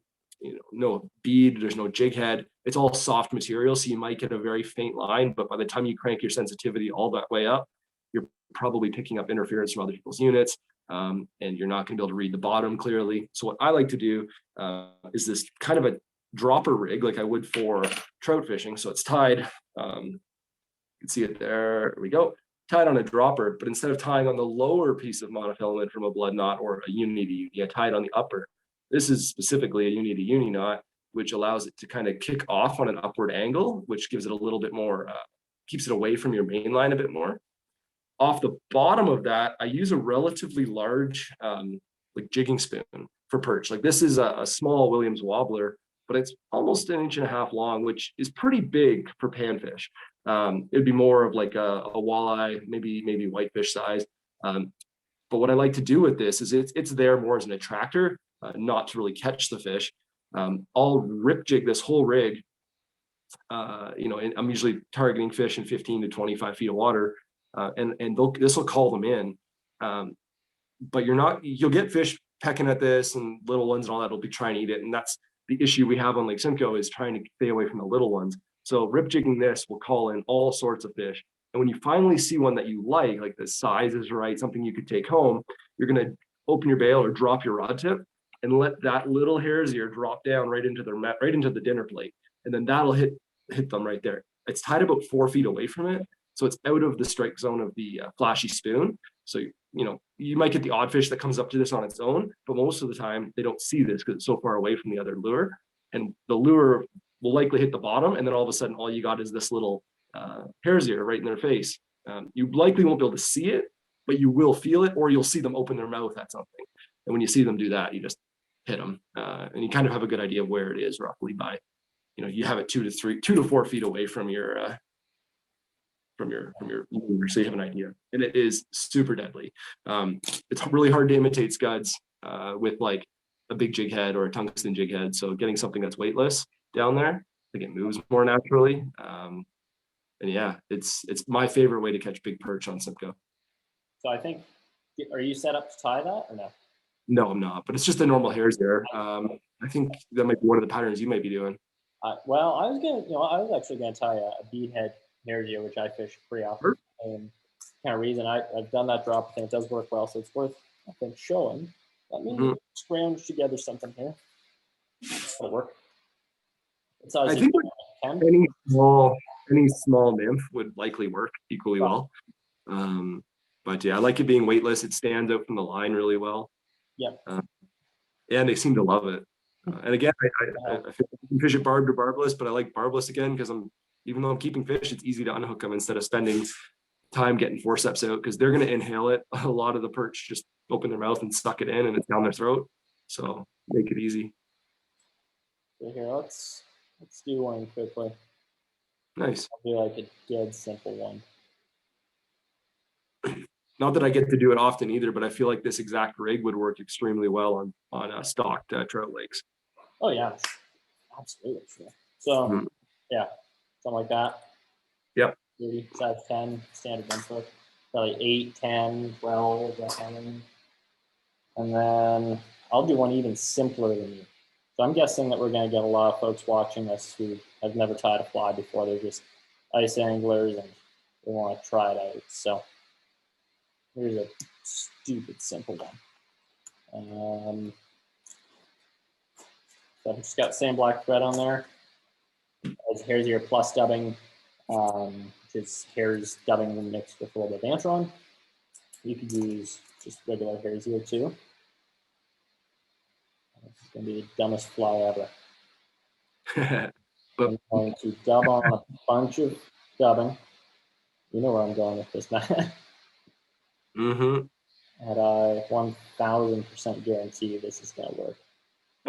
no bead, there's no jig head. It's all soft material, so you might get a very faint line, but by the time you crank your sensitivity all that way up, you're probably picking up interference from other people's units, and you're not going to be able to read the bottom clearly. So what I like to do is this kind of a dropper rig, like I would for trout fishing. So it's tied, you can see it there, we go, tied on a dropper, but instead of tying on the lower piece of monofilament from a blood knot or a uni to uni, I tied on the upper. This is specifically a uni to uni knot, which allows it to kind of kick off on an upward angle, which gives it a little bit more, keeps it away from your main line a bit more. Off the bottom of that, I use a relatively large like jigging spoon for perch. Like this is a small Williams wobbler, but it's almost 1.5 inches long, which is pretty big for panfish. It'd be more of like a walleye, maybe whitefish size. But what I like to do with this is it's there more as an attractor, not to really catch the fish. I'll rip jig this whole rig. And I'm usually targeting fish in 15 to 25 feet of water, and this will call them in. But you'll get fish pecking at this, and little ones and all that will be trying to eat it. And that's the issue we have on Lake Simcoe, is trying to stay away from the little ones. So rip jigging this will call in all sorts of fish. And when you finally see one that you like the size is right, something you could take home, you're going to open your bail or drop your rod tip and let that little hare's ear drop down right into right into the dinner plate. And then that'll hit them right there. It's tied about 4 feet away from it. So it's out of the strike zone of the flashy spoon. So, you might get the odd fish that comes up to this on its own, but most of the time they don't see this because it's so far away from the other lure. And the lure will likely hit the bottom. And then all of a sudden, all you got is this little hare's ear right in their face. You likely won't be able to see it, but you will feel it, or you'll see them open their mouth at something. And when you see them do that, you just hit them. And you kind of have a good idea of where it is roughly by, you have it 2 to 4 feet away from your lure, so you have an idea. And it is super deadly. It's really hard to imitate scuds with like a big jig head or a tungsten jig head. So getting something that's weightless down there, I think it moves more naturally. And yeah, it's my favorite way to catch big perch on Simcoe. So I think, are you set up to tie that or no? No, I'm not, but it's just a normal hare's ear. I think that might be one of the patterns you might be doing. Well, I was actually gonna tie a bead head hare's ear, which I fish pretty often. And kind of reason I've done that drop and it does work well, so it's worth, I think, showing. Let me scrounge together something here. It'll work. I think any small nymph would likely work equally well. But yeah, I like it being weightless. It stands out from the line really well. Yep. And they seem to love it. And again, I fish it barb to barbless, but I like barbless again because even though I'm keeping fish, it's easy to unhook them instead of spending time getting forceps out because they're going to inhale it. A lot of the perch just open their mouth and suck it in, and it's down their throat. So make it easy. So here, let's do one quickly. Nice. I'll do like a dead simple one. Not that I get to do it often either, but I feel like this exact rig would work extremely well on stocked trout lakes. Oh yeah, absolutely. Sure. So yeah, something like that. Yep. 30, size 10, standard one foot. Probably 8, 10, 12, that kind of thing. And then I'll do one even simpler than you. So I'm guessing that we're going to get a lot of folks watching us who have never tied a fly before. They're just ice anglers and they want to try it out. So here's a stupid simple one. So I've just got sand black thread on there. Here's your plus dubbing, which is hare's dubbing mixed with a little bit of antron. You could use just regular hare's here too. It's going to be the dumbest fly ever. I'm going to dub on a bunch of dubbing. You know where I'm going with this, man. And I 1000% guarantee this is going to work.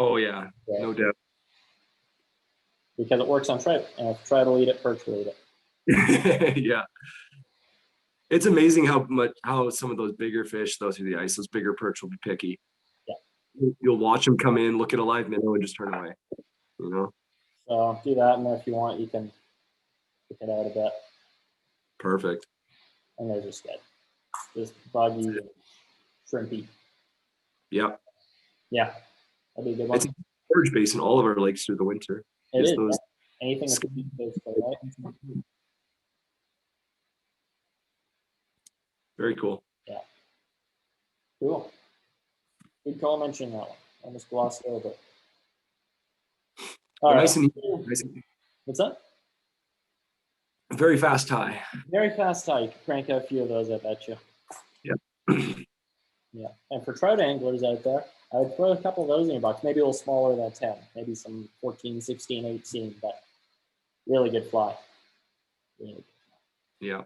Oh yeah, no doubt. Because it works on trout, and if trout will eat it, perch will eat it. Yeah. It's amazing how some of those bigger fish, those through the ice, those bigger perch will be picky. Yeah. You'll watch them come in, look at a live minnow, and just turn away. So do that, and then if you want, you can pick it out a bit. Perfect. And they're just good. Just buggy, shrimpy. Yep. Yeah. That'd be a good one. It's a storage base in all of our lakes through the winter. It is. Those... Anything that's basically, right? Very cool. Yeah. Cool. Good call mentioning that one. Almost glossed over. All right. Nice and easy. What's that? Very fast tie. Very fast tie. You can crank out a few of those, I bet you. Yeah. Yeah. And for trout anglers out there, I would throw a couple of those in your box, maybe a little smaller than 10, maybe some 14, 16, 18, but really good fly. Really good fly. Yeah.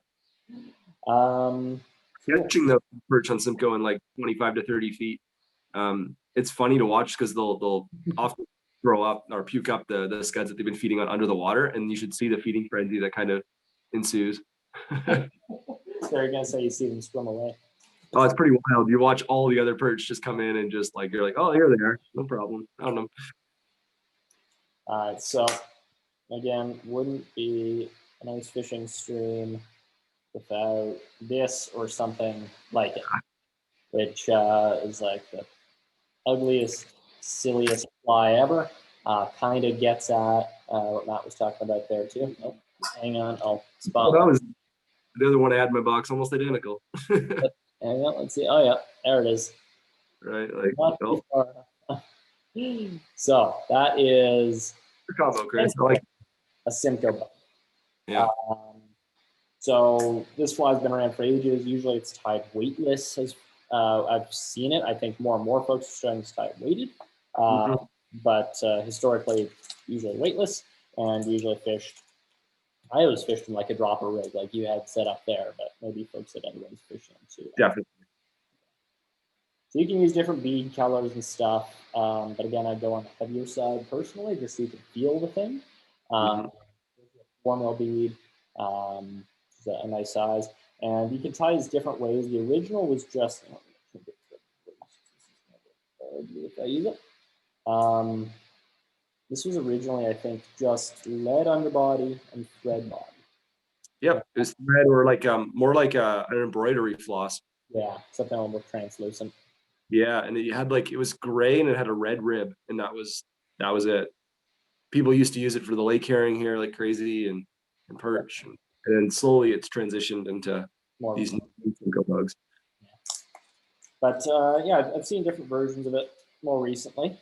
Catching the perch on Simcoe in like 25 to 30 feet. It's funny to watch because they'll often throw up or puke up the scuds that they've been feeding on under the water, and you should see the feeding frenzy that kind of ensues. So you're gonna say you see them swim away. Oh, it's pretty wild. You watch all the other perch just come in and just like, you're like, oh, here they are. No problem. I don't know. All right. So again, wouldn't be a nice fishing stream without this or something like it, which is like the ugliest, silliest fly ever. Kind of gets at what Matt was talking about there too. Oh, hang on, I'll Oh, spot. that was the other one I had in my box, almost identical. Hang on, let's see. Oh yeah, there it is. Right, like Not too far. So that is combo, Chris. I like. a Simcoe bug. Yeah. So this fly's been around for ages. Usually it's tied weightless. As I've seen it, I think more and more folks are starting to tie it weighted. But historically, usually weightless and usually fished. I always fished in like a dropper rig, like you had set up there, but maybe folks at everyone's fishing too. Definitely. So you can use different bead colors and stuff. But again, I'd go on the heavier side personally, just so you can feel the thing. 4 mil bead, is a nice size. And you can tie these different ways. The original was just, if I use it. This was originally, I think, just lead underbody and thread body. Yep, it's thread or like more like an embroidery floss. Yeah, something a little more translucent. Yeah, and it had like it was gray and it had a red rib, and that was it. People used to use it for the lake herring here like crazy and perch, and then slowly it's transitioned into More these Simcoe bugs. But yeah, I've seen different versions of it more recently.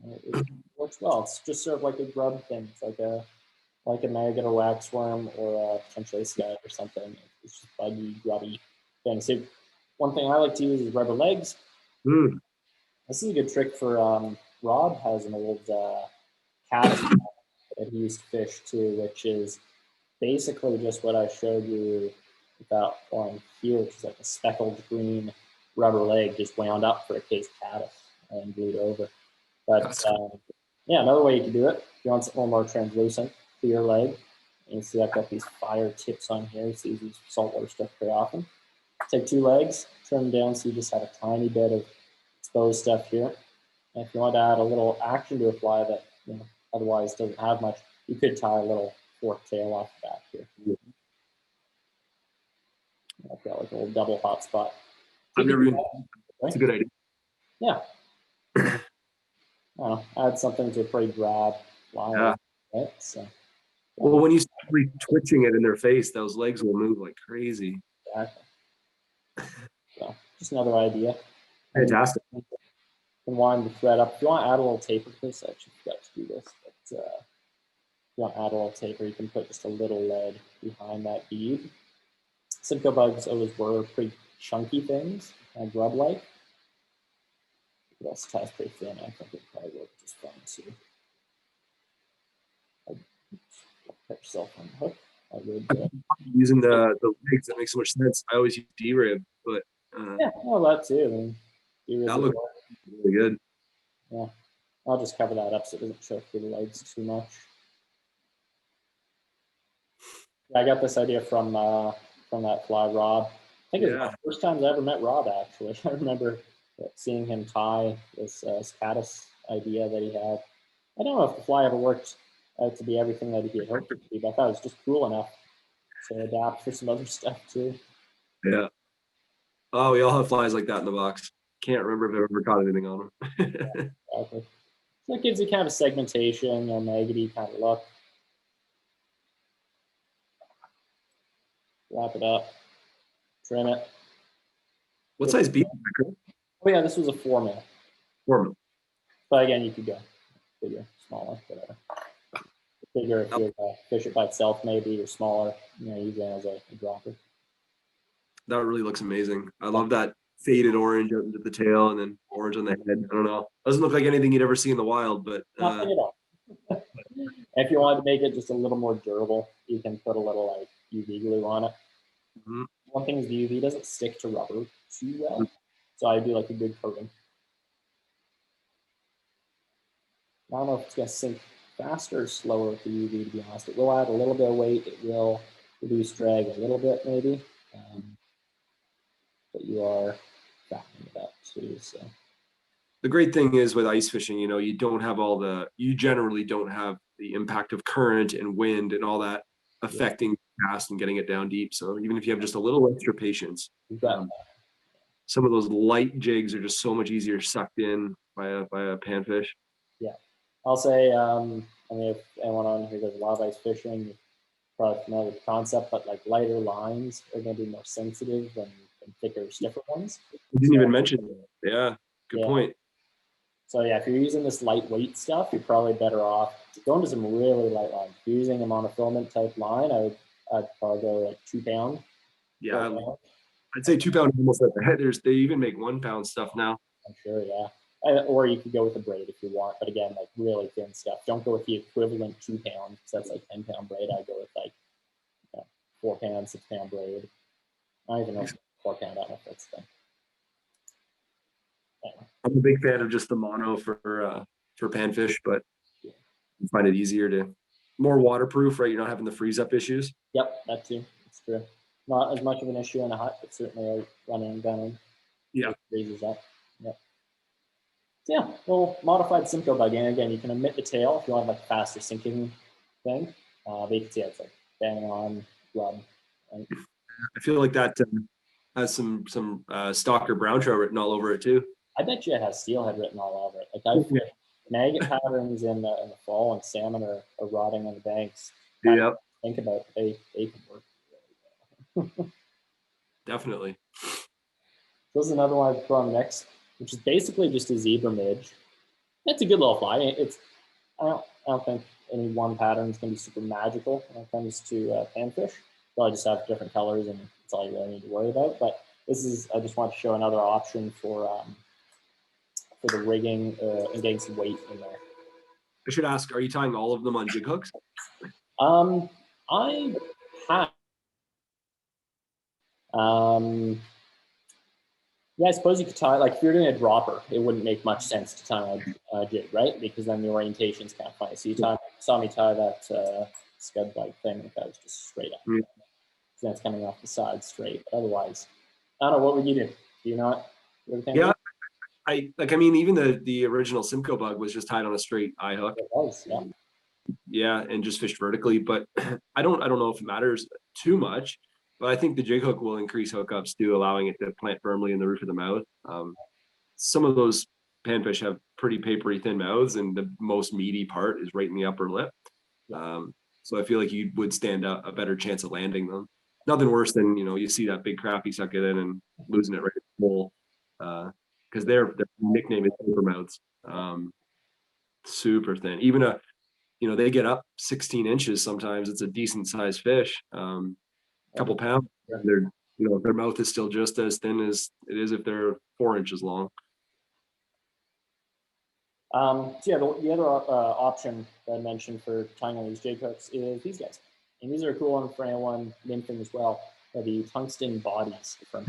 It works well. It's just sort of like a grub thing. It's like a maggot or waxworm or potentially a scud or something. It's just buggy, grubby thing. So one thing I like to use is rubber legs. This is a good trick for Rob has an old caddis that he used to fish too, which is basically just what I showed you without on here, which is like a speckled green rubber leg just wound up for a case caddis and glued over. But yeah, another way you can do it, if you want something a little more translucent for your leg, and you see I've got these fire tips on here, so you use saltwater stuff very often. Take 2 legs, trim them down so you just have a tiny bit of exposed stuff here. And if you want to add a little action to a fly that otherwise doesn't have much, you could tie a little fork tail off the back here. I've got like a little double hot spot. I've never even. That's a good idea. Yeah. Add something to a pretty drab fly. Yeah. Right? So, well, when you start twitching it in their face, those legs will move like crazy. Exactly. So, just another idea. Fantastic. You can wind the thread up. If you want to add a little taper to this, I actually forgot to do this. But if you want to add a little taper, you can put just a little lead behind that bead. Simcoe bugs always were pretty chunky things, kind of grub-like. It also ties pretty thin. I think it probably work just fine too. Put yourself on the hook. I would, using the legs, that makes so much sense. I always use D-rib, but yeah, well, that too. I mean, that looks really good. Yeah, I'll just cover that up so it doesn't show through the legs too much. Yeah, I got this idea from that fly, Rob. I think it was one of the first times I ever met Rob, actually. I remember seeing him tie this caddis idea that he had. I don't know if the fly ever worked out to be everything that he had hoped it to be, but I thought it was just cool enough to adapt for some other stuff too. Yeah. Oh, we all have flies like that in the box. Can't remember if I've ever caught anything on them. Yeah, exactly. So it gives you kind of a segmentation, maggoty kind of look. Wrap it up, trim it. What size bead? Oh yeah, this was a 4 mil. 4 mil. But again, you could go bigger, smaller, whatever. Bigger if you fish it by itself, maybe, or smaller, use it as a dropper. That really looks amazing. I love that faded orange up into the tail and then orange on the head. I don't know. Doesn't look like anything you'd ever see in the wild, but nothing at all. If you wanted to make it just a little more durable, you can put a little like UV glue on it. One thing is the UV doesn't stick to rubber too well, so I do like a good coating. I don't know if it's going to sink faster or slower with the UV, to be honest. It will add a little bit of weight. It will reduce drag a little bit, maybe. But you are factoring it up too. So the great thing is with ice fishing, you don't have you generally don't have the impact of current and wind and all that affecting cast and getting it down deep. So even if you have just a little extra patience, some of those light jigs are just so much easier sucked in by a panfish. Yeah. I'll say, I mean, if anyone on here does live ice fishing, you're probably familiar with the concept, but like lighter lines are going to be more sensitive than thicker, stiffer ones. You didn't even mention that. Yeah, good point. So yeah, if you're using this lightweight stuff, you're probably better off going to some really light lines. If you're using a monofilament type line, I'd probably go like 2 pound. Yeah, I'd say 2 pound almost at the head. They even make 1 pound stuff now. I'm sure, yeah. Or you could go with a braid if you want, but again, like really thin stuff. Don't go with the equivalent 2 pound, because that's like 10 pound braid. I go with like 4 pound, 6 pound braid. I don't even know if 4 pound. I don't know if that's the thing. Anyway. I'm a big fan of just the mono for panfish, but I find it easier to more waterproof, right? You're not having the freeze up issues. Yep, that too. That's true. Not as much of an issue in a hut, but certainly running and gunning. Yeah, freezes up. Yep. So yeah, well, modified Simcoe bug. And again, you can omit the tail if you want like a faster sinking thing. But you can see it's like bang on rub. Right? I feel like that has some stalker brown trout written all over it too. I bet you it has steelhead written all over it. Like I've maggot patterns in the fall, and salmon are rotting on the banks. Yeah, think about it, they can work really well. Definitely. So this is another one I've put on next, which is basically just a zebra midge. It's a good little fly. I don't think any one pattern is going to be super magical when it comes to panfish. Probably just have different colors, and that's all you really need to worry about. But I just want to show another option for the rigging and getting some weight in there. I should ask, are you tying all of them on jig hooks? I have. Yeah, I suppose you could tie, like if you're doing a dropper, it wouldn't make much sense to tie a jig, right? Because then the orientation's kind of funny. So you saw me tie that scud-like thing that was just straight up. Mm. So that's coming off the side straight. But otherwise, I don't know, what would you do? Do you not? Yeah, I mean, even the original Simcoe bug was just tied on a straight eye hook. It was, yeah. Yeah, and just fished vertically. But I don't know if it matters too much. But I think the jig hook will increase hookups too, allowing it to plant firmly in the roof of the mouth. Some of those panfish have pretty papery thin mouths, and the most meaty part is right in the upper lip. So I feel like you would stand a better chance of landing them. Nothing worse than, you see that big crappie suck it in and losing it right in the hole. Because their nickname is paper mouths. Super thin. Even they get up 16 inches sometimes. It's a decent sized fish. Couple pounds. Their mouth is still just as thin as it is if they're 4 inches long. So yeah, the other option that I mentioned for tying on these jig hooks is these guys. And these are a cool one for anyone nymphing as well. They're the tungsten bodies from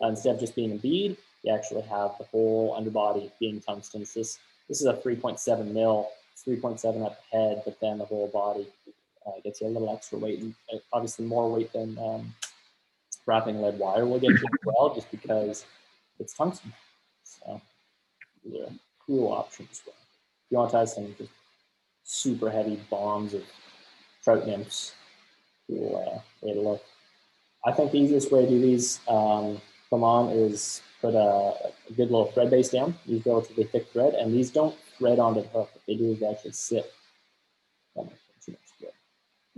instead of just being a bead, you actually have the whole underbody being tungsten. So this is a 3.7 mil. It's 3.7 at the head, but then the whole body gets you a little extra weight, and obviously more weight than wrapping lead wire will get you as well, just because it's tungsten. So these are a cool option as well. If you want to tie some just super heavy bombs of trout nymphs, cool way to look. I think the easiest way to do these come on is put a good little thread base down. Use relatively thick thread, and these don't thread onto the hook. What they do is they actually sit.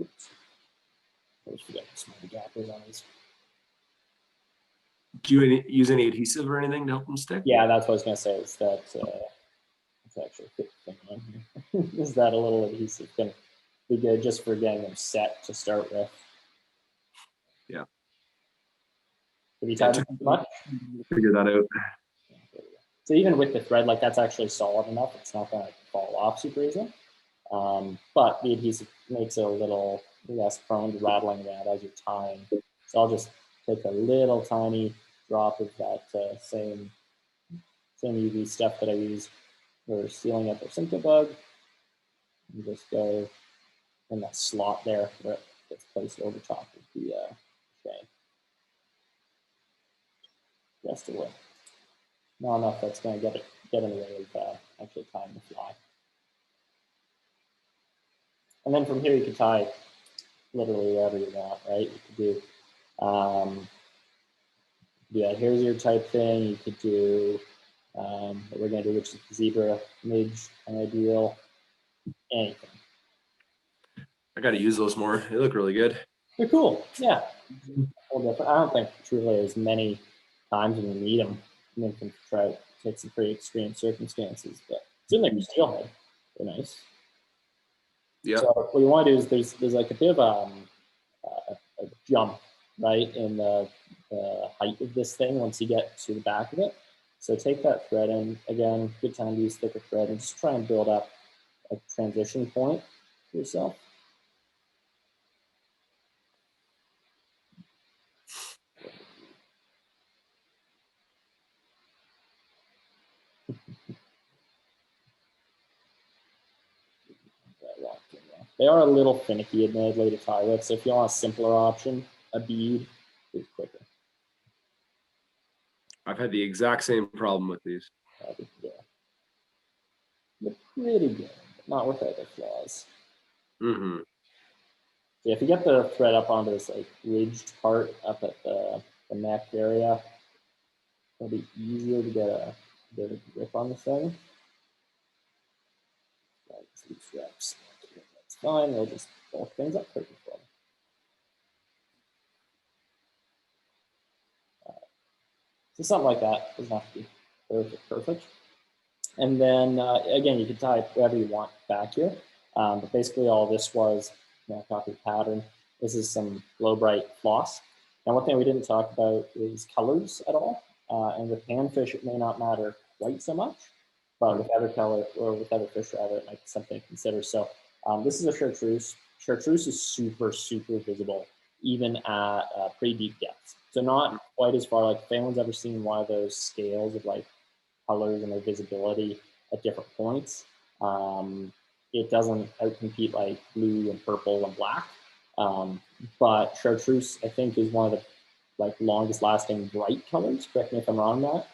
Oops. I always forget to smell the gappers on these. Do you use any adhesive or anything to help them stick? Yeah, that's what I was going to say. Is that it's actually a thick thing on here. Is that a little adhesive going to be good just for getting them set to start with? Yeah. Have you tied them too much? Figure that out. So even with the thread, like that's actually solid enough. It's not going to fall off super easily. But the adhesive makes it a little less prone to rattling around as you're tying. So I'll just take a little tiny drop of that same UV stuff that I use for sealing up our Simcoe bug, and just go in that slot there where it gets placed over top of the shank. Just away. Not enough that's going to get in the way of actually tying the fly. And then from here you can tie literally wherever you want, right? You could do yeah, here's your type thing. You could do that we're going to do, which is zebra, midge, ideal, anything. I got to use those more. They look really good. They're cool. Yeah. I don't think truly there's many times when you need them. I mean, can try to take some pretty extreme circumstances, but certainly for steelhead, they're nice. Yeah. So what you want to do is there's like a bit of a jump, right, in the height of this thing once you get to the back of it. So take that thread and again, good time to use thicker thread and just try and build up a transition point for yourself. They are a little finicky, admittedly, to tie with. So if you want a simpler option, a bead is quicker. I've had the exact same problem with these. Yeah. They're pretty good, but not without their flaws. Mm-hmm. Yeah, if you get the thread up onto this like ridged part up at the neck area, it'll be easier to get a bit of grip on the thing. Loose reps. That's fine. We'll just bulk things up pretty well. So something like that doesn't have to be perfect. And then again, you can tie whatever you want back here. But basically all this was, copy pattern. This is some low bright floss. And one thing we didn't talk about is colors at all. And with panfish, it may not matter quite so much, but with other color or with other fish rather, it might be something to consider. So this is a chartreuse. Chartreuse is super, super visible, even at pretty deep depths. So not quite as far, like if anyone's ever seen one of those scales of like colors and their visibility at different points, it doesn't outcompete like blue and purple and black. But chartreuse, I think, is one of the like longest lasting bright colors. Correct me if I'm wrong on that.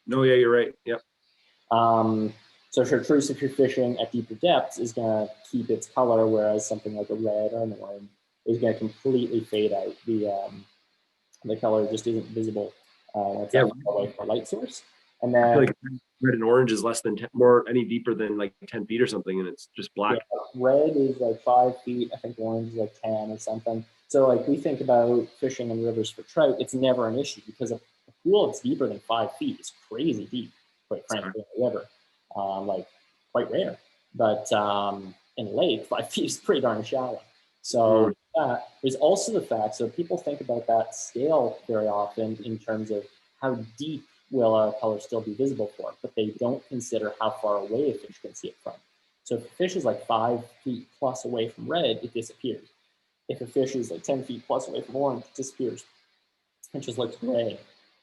No, yeah, you're right. Yep. So chartreuse, if you're fishing at deeper depths, is going to keep its color, whereas something like a red or an orange is going to completely fade out. The color just isn't visible once it's away from a light source. And then I feel like red and orange is less than 10, more any deeper than like 10 feet or something, and it's just black. Yeah, red is like 5 feet. I think orange is like 10 or something. So like we think about fishing in rivers for trout, it's never an issue because a pool that's deeper than 5 feet is crazy deep, quite frankly, in a river. Like quite rare. But in a lake, 5 feet is pretty darn shallow. So there's also the fact, so people think about that scale very often in terms of how deep will a color still be visible for, but they don't consider how far away a fish can see it from. So if a fish is like 5 feet plus away from red, it disappears. If a fish is like 10 feet plus away from orange, it disappears. It just looks gray.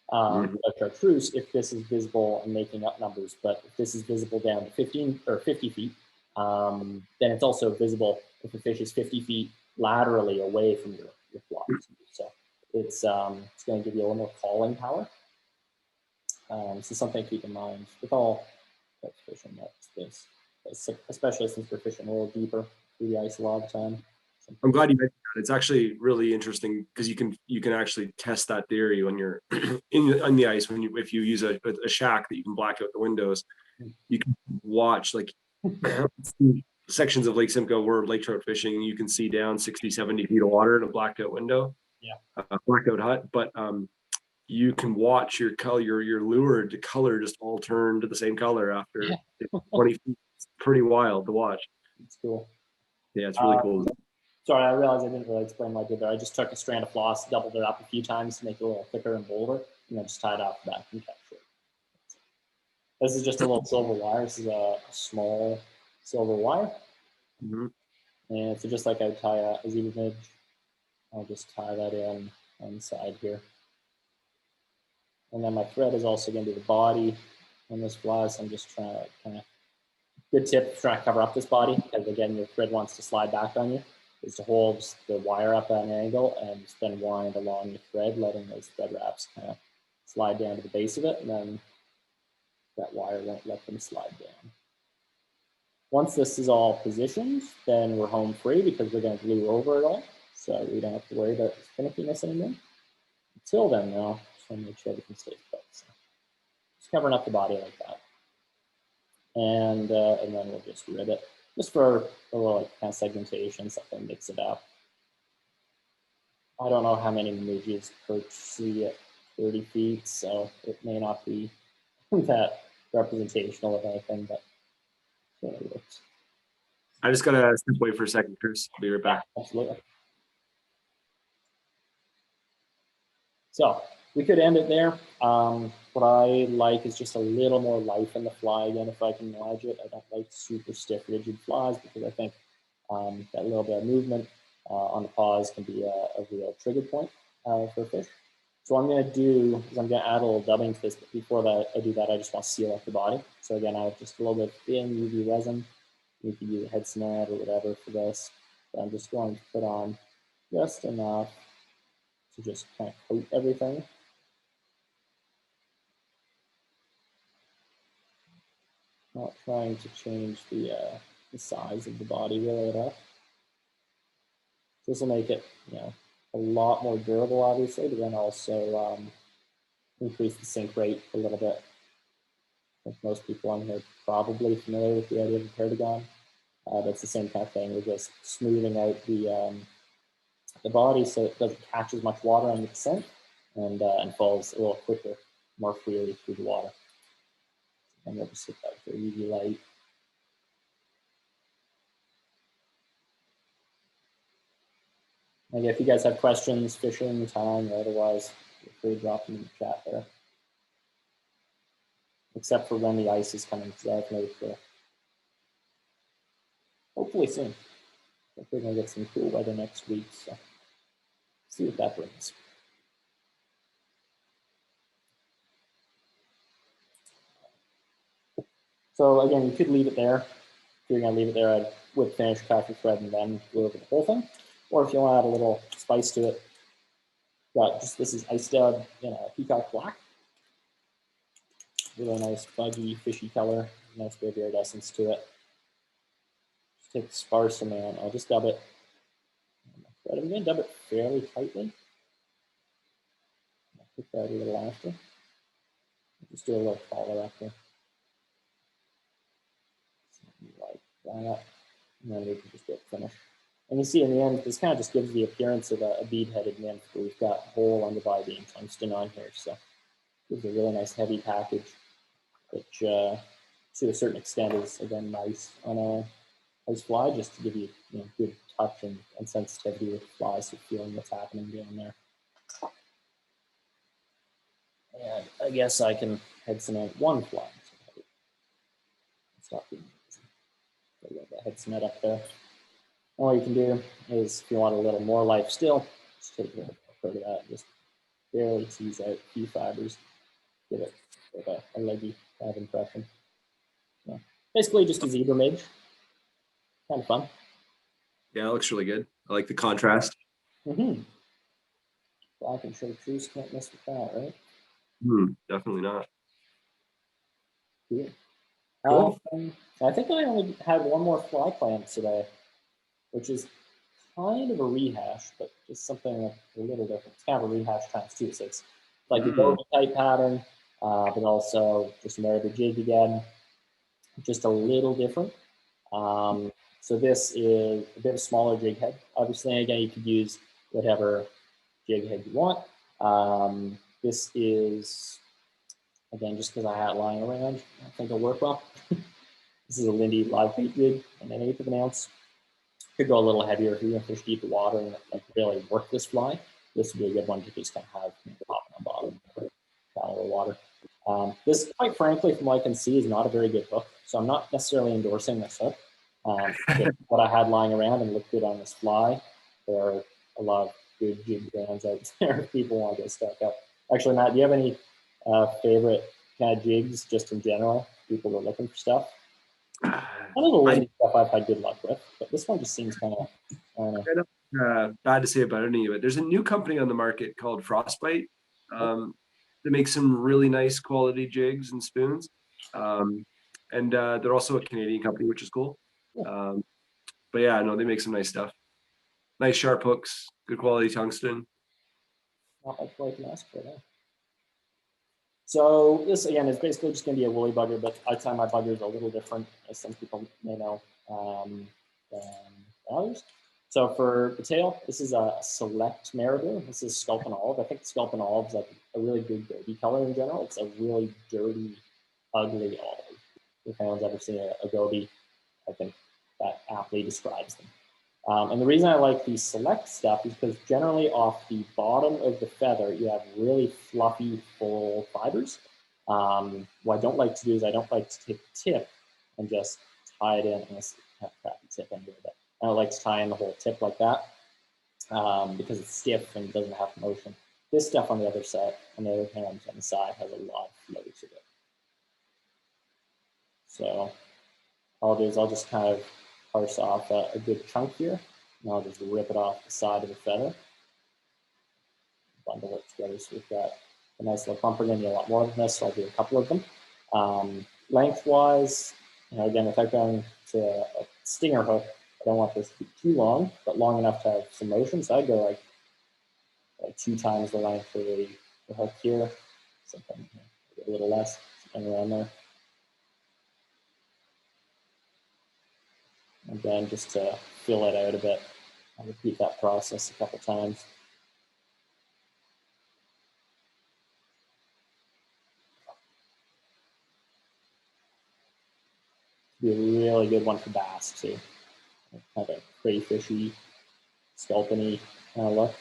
But chartreuse, if this is visible, I'm making up numbers, but if this is visible down to 15 or 50 feet, then it's also visible if a fish is 50 feet laterally away from your flock. So it's going to give you a little more calling power. So something to keep in mind with all types of fishing that's this, especially since we're fishing a little deeper through the ice a lot of the time. I'm glad you mentioned that. It's actually really interesting because you can actually test that theory when you're on the ice if you use a shack that you can black out the windows. You can watch like sections of Lake Simcoe where lake trout fishing, and you can see down 60, 70 feet of water in a blacked out window. Yeah, blacked out hut, but you can watch your lure to color just all turn to the same color after 20 feet. It's pretty wild to watch. It's cool. Yeah, it's really cool. Sorry, I realized I didn't really explain what I did there. I just took a strand of floss, doubled it up a few times to make it a little thicker and bolder, and then just tied off the back and kept short. This is just a little silver wire. This is a small silver wire. And so just like I would tie a zebra midge, I'll just tie that in on the side here. And then my thread is also going to be the body on this fly, so I'm just trying to kind of, good tip, trying to cover up this body, because again, your thread wants to slide back on you, is to hold the wire up at an angle and then wind along the thread, letting those thread wraps kind of slide down to the base of it, and then that wire won't let them slide down. Once this is all positioned, then we're home free because we're going to glue over it all, so we don't have to worry about finickiness anymore. Until then, though, just want to make sure everything stays put. So just covering up the body like that. And then we'll just rib it, just for a little like, kind of segmentation, something mix it up. I don't know how many midges perch see at 30 feet, so it may not be that representational of anything, but it works. I just gotta step away for a second, Chris. I'll be right back. Absolutely. So we could end it there. What I like is just a little more life in the fly again, if I can manage it. I don't like super stiff, rigid flies because I think that little bit of movement on the paws can be a real trigger point for fish. So what I'm going to do is I'm going to add a little dubbing to this, but before that I do that, I just want to seal up the body. So again, I have just a little bit of thin UV resin. You could use a head cement or whatever for this. But I'm just going to put on just enough to just kind of coat everything. Not trying to change the size of the body really at all. This will make it, a lot more durable, obviously, but then also increase the sink rate a little bit. I think most people on here are probably familiar with the idea of a perdigon. That's the same kind of thing. We're just smoothing out the body so it doesn't catch as much water on the descent and falls a little quicker, more freely through the water. And we'll just hit that with the UV light. Again, if you guys have questions, fishing, tying, or otherwise, feel free to drop them in the chat there. Except for when the ice is coming, because I've made it hopefully soon. I think we're going to get some cool weather next week, so see what that brings. So again, you could leave it there. If you're going to leave it there, I would finish cracker thread and then glue over the whole thing. Or if you want to add a little spice to it, got just this is ice dub in a peacock black. Really nice, buggy, fishy color. Nice bit of iridescence to it. Just take a sparse amount. I'll just dub it. But I'm going to dub it fairly tightly. I'll put that a little after. Just do a little collar up here. Like that. And then we can just get finished. And you see in the end, this kind of just gives the appearance of a bead-headed nymph. We've got whole underbody being tungsten on here. So gives a really nice heavy package, which to a certain extent is, again, nice on a ice fly, just to give you, good touch and sensitivity with flies, so feeling what's happening down there. And I guess I can head cement one fly. Stop being busy. Get that head cement up there. All you can do is, if you want a little more life still, just take a little bit of that, just barely tease out a few fibers, give it a leggy kind of impression. So basically just a zebra midge. Kind of fun. Yeah, it looks really good. I like the contrast. Black and chartreuse, can't miss with that, right? Definitely not. Cool. Cool. I think I only had one more fly planned today, which is kind of a rehash, but just something a little different. It's kind of a rehash times two. So it's like a bogey type pattern, but also just a marabou jig again, just a little different. So this is a bit of a smaller jig head. Obviously, again, you could use whatever jig head you want. This is, again, just because I had it lying around, I think it'll work well. This is a Lindy live bait jig, and an 1/8 of an ounce. Could go a little heavier if you're going to fish deep water and like really work this fly. This would be a good one to just kind of have popping on bottom or shallower water. This, quite frankly, from what I can see, is not a very good hook. So I'm not necessarily endorsing this hook. What I had lying around and looked good on this fly. There are a lot of good jig brands out there if people want to get stuck up. Actually, Matt, do you have any favorite kind of jigs just in general? People are looking for stuff. One of the Lindy stuff I've had good luck with, but this one just seems kind of, I don't know. Bad to say about any of it. There's a new company on the market called Frostbite that makes some really nice quality jigs and spoons. And they're also a Canadian company, which is cool. But yeah, no, they make some nice stuff. Nice sharp hooks, good quality tungsten. Not much more to ask for that. So this again is basically just going to be a woolly bugger, but I tie my buggers a little different, as some people may know, than others. So for the tail, this is a select marabou. This is Sculpin Olive. I think Sculpin Olive is like a really good goby color in general. It's a really dirty, ugly olive. If anyone's ever seen a goby, I think that aptly describes them. And the reason I like the select stuff is because generally off the bottom of the feather, you have really fluffy, full fibers. What I don't like to do is I don't like to take the tip and just tie it in. Unless I have a crappy tip anyway, but I don't like to tie in the whole tip like that because it's stiff and doesn't have motion. This stuff on the other side, on the other hand, on the side, has a lot of flow to it. So all I'll do is I'll just kind of parse off a good chunk here, and I'll just rip it off the side of the feather, bundle it together so we've got a nice little clump. We're going to need a lot more than this, so I'll do a couple of them. Lengthwise, again, without going to a stinger hook, I don't want this to be too long, but long enough to have some motion. So I'd go like 2 times the length of the hook here, something a little less, something around there. And then just to fill it out a bit, I'll repeat that process a couple times. Be a really good one for bass too. Kind of a crayfishy, sculpin-y kind of look.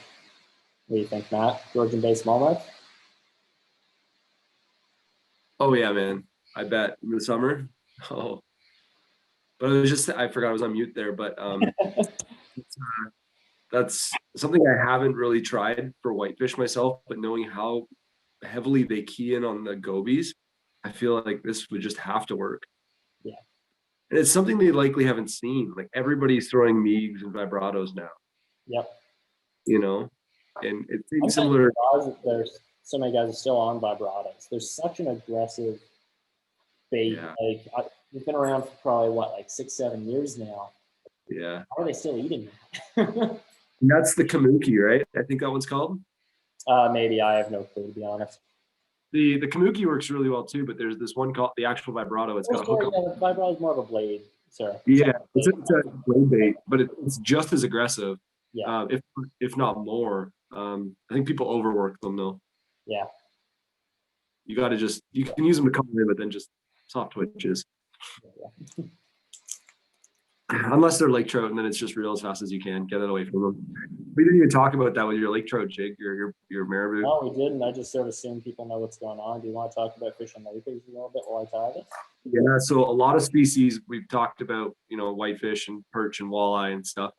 What do you think, Matt? Georgian Bay smallmouth? Oh yeah, man. I bet in the summer. Oh, but I forgot I was on mute there, but that's something I haven't really tried for whitefish myself, but knowing how heavily they key in on the gobies, I feel like this would just have to work. Yeah. And it's something they likely haven't seen. Like everybody's throwing Meigs and vibratos now. Yep. And it seems similar. There's so many guys are still on vibratos. There's such an aggressive bait. Yeah. Like they've been around for probably like 6-7 years now. Yeah. How are they still eating that? That's the kamuki, right? I think that one's called. Maybe, I have no clue, to be honest. The kamuki works really well too, but there's this one called the actual vibrato. It's got a hook. Yeah, the vibrato is more of a blade. Sorry. Yeah, it's a blade bait, but it's just as aggressive. Yeah. If not more. I think people overwork them though. Yeah. You got to you can use them to come in, but then just soft twitches. Yeah. Unless they're lake trout, and then it's just reel as fast as you can. Get it away from them. We didn't even talk about that with your lake trout jig, your marabou. No, we didn't. I just sort of assume people know what's going on. Do you want to talk about fish and lakers a little bit while I tie this? Yeah, so a lot of species we've talked about, whitefish and perch and walleye and stuff.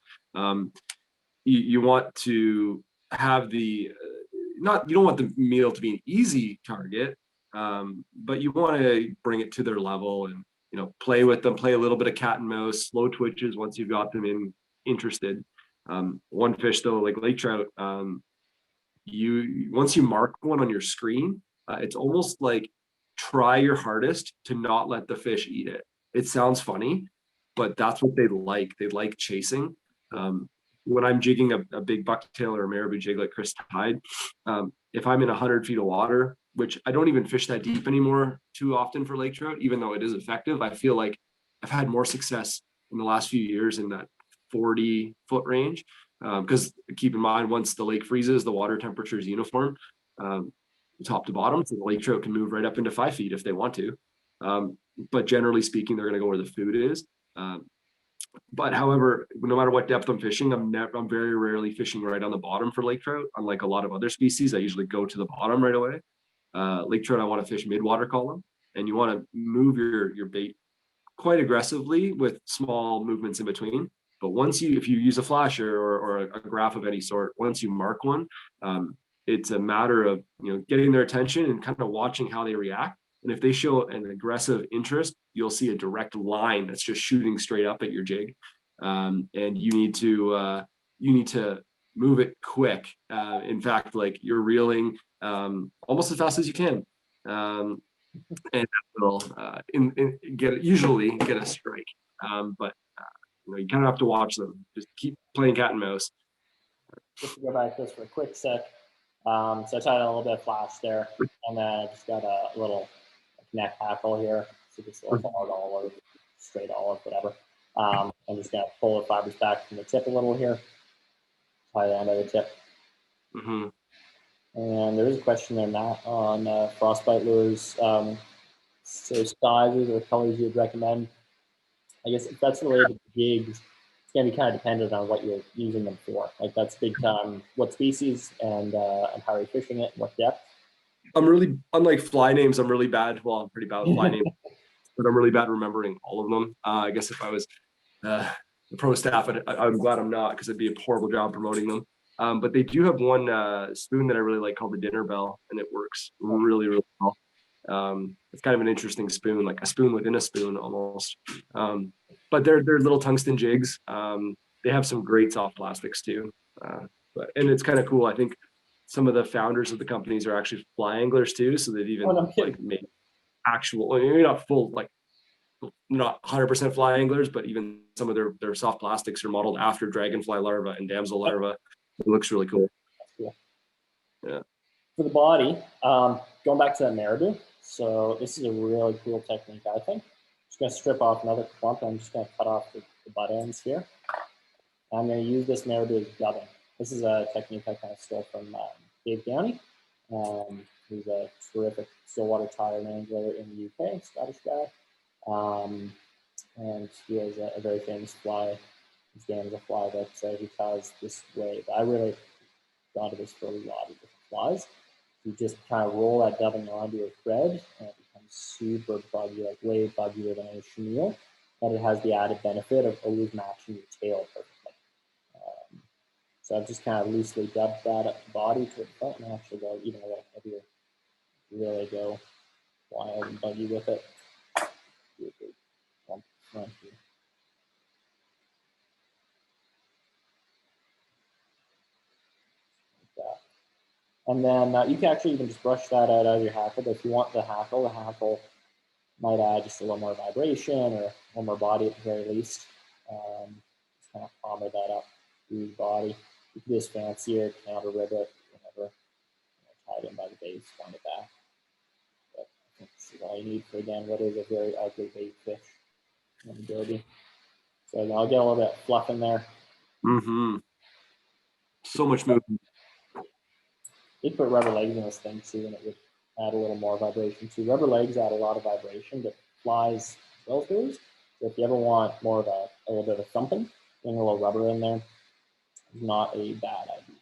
You want to have you don't want the meal to be an easy target, but you want to bring it to their level and play with them, play a little bit of cat and mouse, slow twitches once you've got them interested. One fish though, like lake trout, once you mark one on your screen, it's almost like try your hardest to not let the fish eat it. It sounds funny, but that's what they like. They like chasing. When I'm jigging a big bucktail or a marabou jig like Chris tied, if I'm in 100 feet of water, which I don't even fish that deep anymore too often for lake trout, even though it is effective, I feel like I've had more success in the last few years in that 40-foot range. Because keep in mind, once the lake freezes, the water temperature is uniform, top to bottom, so the lake trout can move right up into 5 feet if they want to. But generally speaking, they're going to go where the food is. But however, no matter what depth I'm fishing, I'm very rarely fishing right on the bottom for lake trout. Unlike a lot of other species, I usually go to the bottom right away. Lake trout, I want to fish mid-water column, and you want to move your bait quite aggressively with small movements in between. But if you use a flasher or a graph of any sort, once you mark one, it's a matter of getting their attention and kind of watching how they react. And if they show an aggressive interest, you'll see a direct line that's just shooting straight up at your jig, and you need to move it quick. In fact, like you're reeling almost as fast as you can, and it'll usually get a strike. But you kind of have to watch them. Just keep playing cat and mouse. Just to go back to this for a quick sec. So I tied a little bit of flash there, and then I just got a little neck hackle here. So just a little hard olive, straight olive, whatever. I'm just gonna pull the fibers back from the tip a little here, tie the end of the tip. Mm-hmm. And there is a question there, Matt, on frostbite lures. So sizes or colors you'd recommend. I guess if that's related to jigs, it's gonna be kind of dependent on what you're using them for. Like that's big time, what species and how you're fishing it, what depth. I'm really, unlike fly names, I'm really bad. Well, I'm pretty bad with fly names, but I'm really bad remembering all of them. I guess if I was the pro staff, I'm glad I'm not, because it'd be a horrible job promoting them. But they do have one spoon that I really like called the Dinner Bell, and it works really, really well. It's kind of an interesting spoon, like a spoon within a spoon almost. But they're little tungsten jigs. They have some great soft plastics too. And it's kind of cool. I think some of the founders of the companies are actually fly anglers too, so they've even like made actual, maybe not full, like not 100% fly anglers, but even some of their soft plastics are modeled after dragonfly larvae and damsel larvae. It looks really cool. Cool. Yeah. For the body, going back to that marabou. So this is a really cool technique, I think. Just gonna strip off another clump. I'm just gonna cut off the butt ends here. I'm gonna use this marabou as dubbing. This is a technique I kind of stole from Dave Downey. He's a terrific stillwater tire angler in the UK, Scottish guy. And he has a very famous fly. His game is a fly that he ties this way. But I really got this for a lot of different flies. You just kind of roll that dubbing onto your thread, and it becomes super buggy, like way buggier than a chenille. And it has the added benefit of always matching your tail perfectly. So I've just kind of loosely dubbed that up the body to the front, and actually go even a little heavier. Really go wild and buggy with it. Like that. And then you can actually even just brush that out of your hackle. But if you want the hackle might add just a little more vibration or a little more body at the very least. Just kind of palmer that up through the body. You can do this fancier, counter rib it, whatever. Tie it in by the base, wind it back. But I think this is all you need for, again, what is a very ugly bait fish in the derby. So I'll get a little bit of fluff in there. Mm-hmm. So much movement. You put rubber legs in this thing too, and it would add a little more vibration too. Rubber legs add a lot of vibration, but flies well goes. So if you ever want more of a little bit of thumping, putting a little rubber in there is not a bad idea.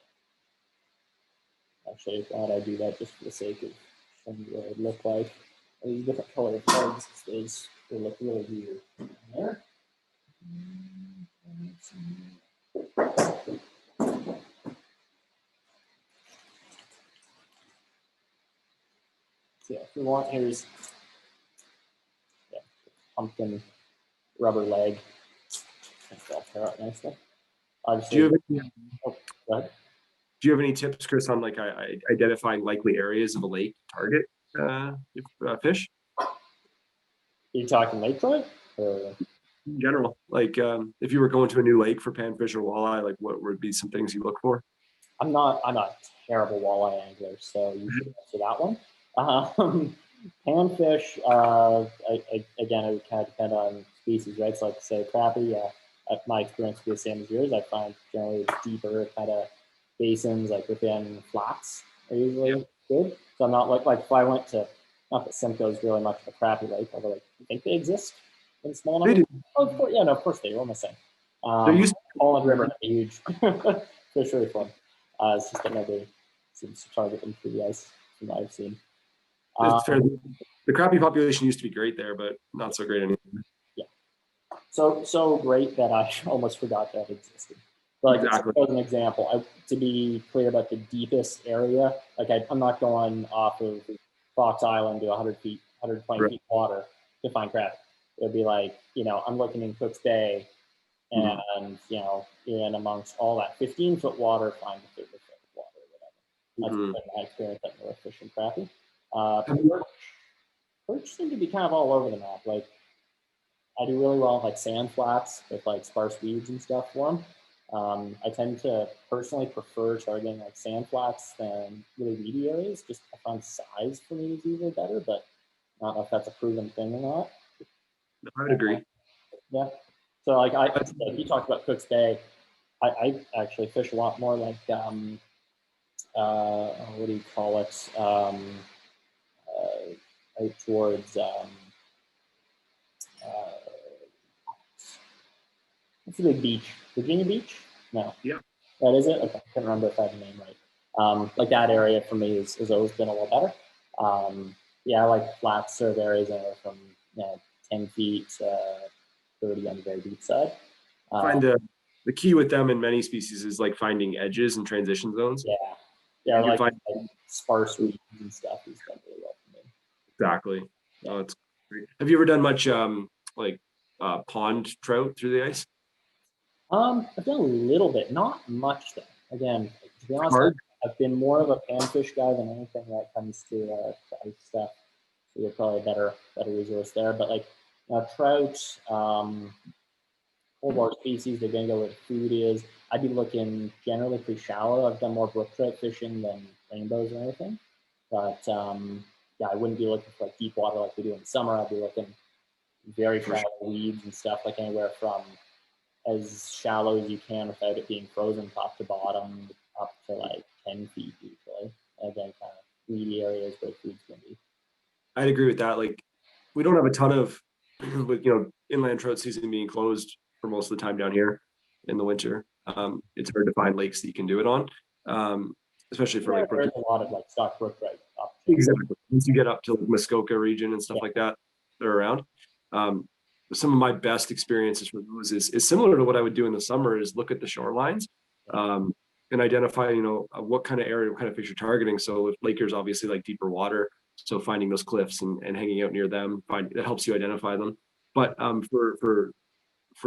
Actually, I thought I'd do that just for the sake of showing you what it would look like. These different colored legs, those will look really weird there. So yeah, if you want, here's pumpkin rubber leg. I think that'll pair out nicely. Obviously, do you have any tips, Chris, on like identifying likely areas of a lake to target fish? You're talking lake trout? Or in general, like if you were going to a new lake for panfish or walleye, like what would be some things you look for? I'm not a terrible walleye angler, so you should answer that one. Panfish, again, it would kind of depend on species, right? So like say crappie, my experience would be the same as yours. I find generally deeper kind of basins, like within flats, are usually good. So I'm not like if I went to, not that Simcoe is really much of a crappie lake, although I think they exist in small numbers. Oh, of course, yeah, no, of course they do. What am I saying? Holland River, huge fishery fun. It's just that nobody seems to target them through the ice, from what I've seen. It's fair. The crappie population used to be great there, but not so great anymore. Yeah. So great that I almost forgot that existed. But like exactly. As an example, to be clear about the deepest area, like I'm not going off of Fox Island to 100 feet, 120 feet water to find crappie. It'd be like, I'm looking in Cook's Bay and, in amongst all that 15-foot water, find the 30-foot water or whatever. That's my experience at North fishing crappie. Perch seem to be kind of all over the map. Like, I do really well with like sand flats with like sparse weeds and stuff for them. I tend to personally prefer targeting like sand flats than really weedy areas. Just I find size for me is usually better, but I don't know if that's a proven thing or not. I would agree. Yeah. So like you talked about Cook's Bay. I actually fish a lot more like what do you call it? Out towards uh, what's the big beach? Virginia Beach? No. Yeah. That is it? Okay. I can't remember if I have the name right. Like that area for me has always been a little better. Yeah, I like flat surf areas anywhere from 10 feet to 30 on the very deep side. I find the key with them in many species is like finding edges and transition zones. Yeah. Yeah, You can like find sparse weeds and stuff has done really well for me. exactly. Oh, it's great. Have you ever done much like pond trout through the ice? I've done a little bit, not much though. Again, to be honest, Hard. I've been more of a panfish guy than anything when it comes to ice stuff. So you're probably a better resource there. But like trout, cold water species, they're going to go where the food is. I'd be looking generally pretty shallow. I've done more brook trout fishing than rainbows or anything. But yeah, I wouldn't be looking for like deep water like we do in the summer. I'd be looking very shallow weeds and stuff, like anywhere from as shallow as you can without it being frozen top to bottom, up to like 10 feet usually. Again, kind of weedy areas where food's going to be. I'd agree with that. Like we don't have a ton of with inland trout season being closed for most of the time down here in the winter. It's hard to find lakes that you can do it on. Especially for Yeah, like there's a lot of like stock brook right opportunities. exactly. Once you get up to like Muskoka region and stuff like that, they're around. Um, some of my best experiences with those is similar to what I would do in the summer is look at the shorelines and identify, what kind of area, what kind of fish you're targeting. So with Lakers, obviously like deeper water. So finding those cliffs and hanging out near them, that helps you identify them. But for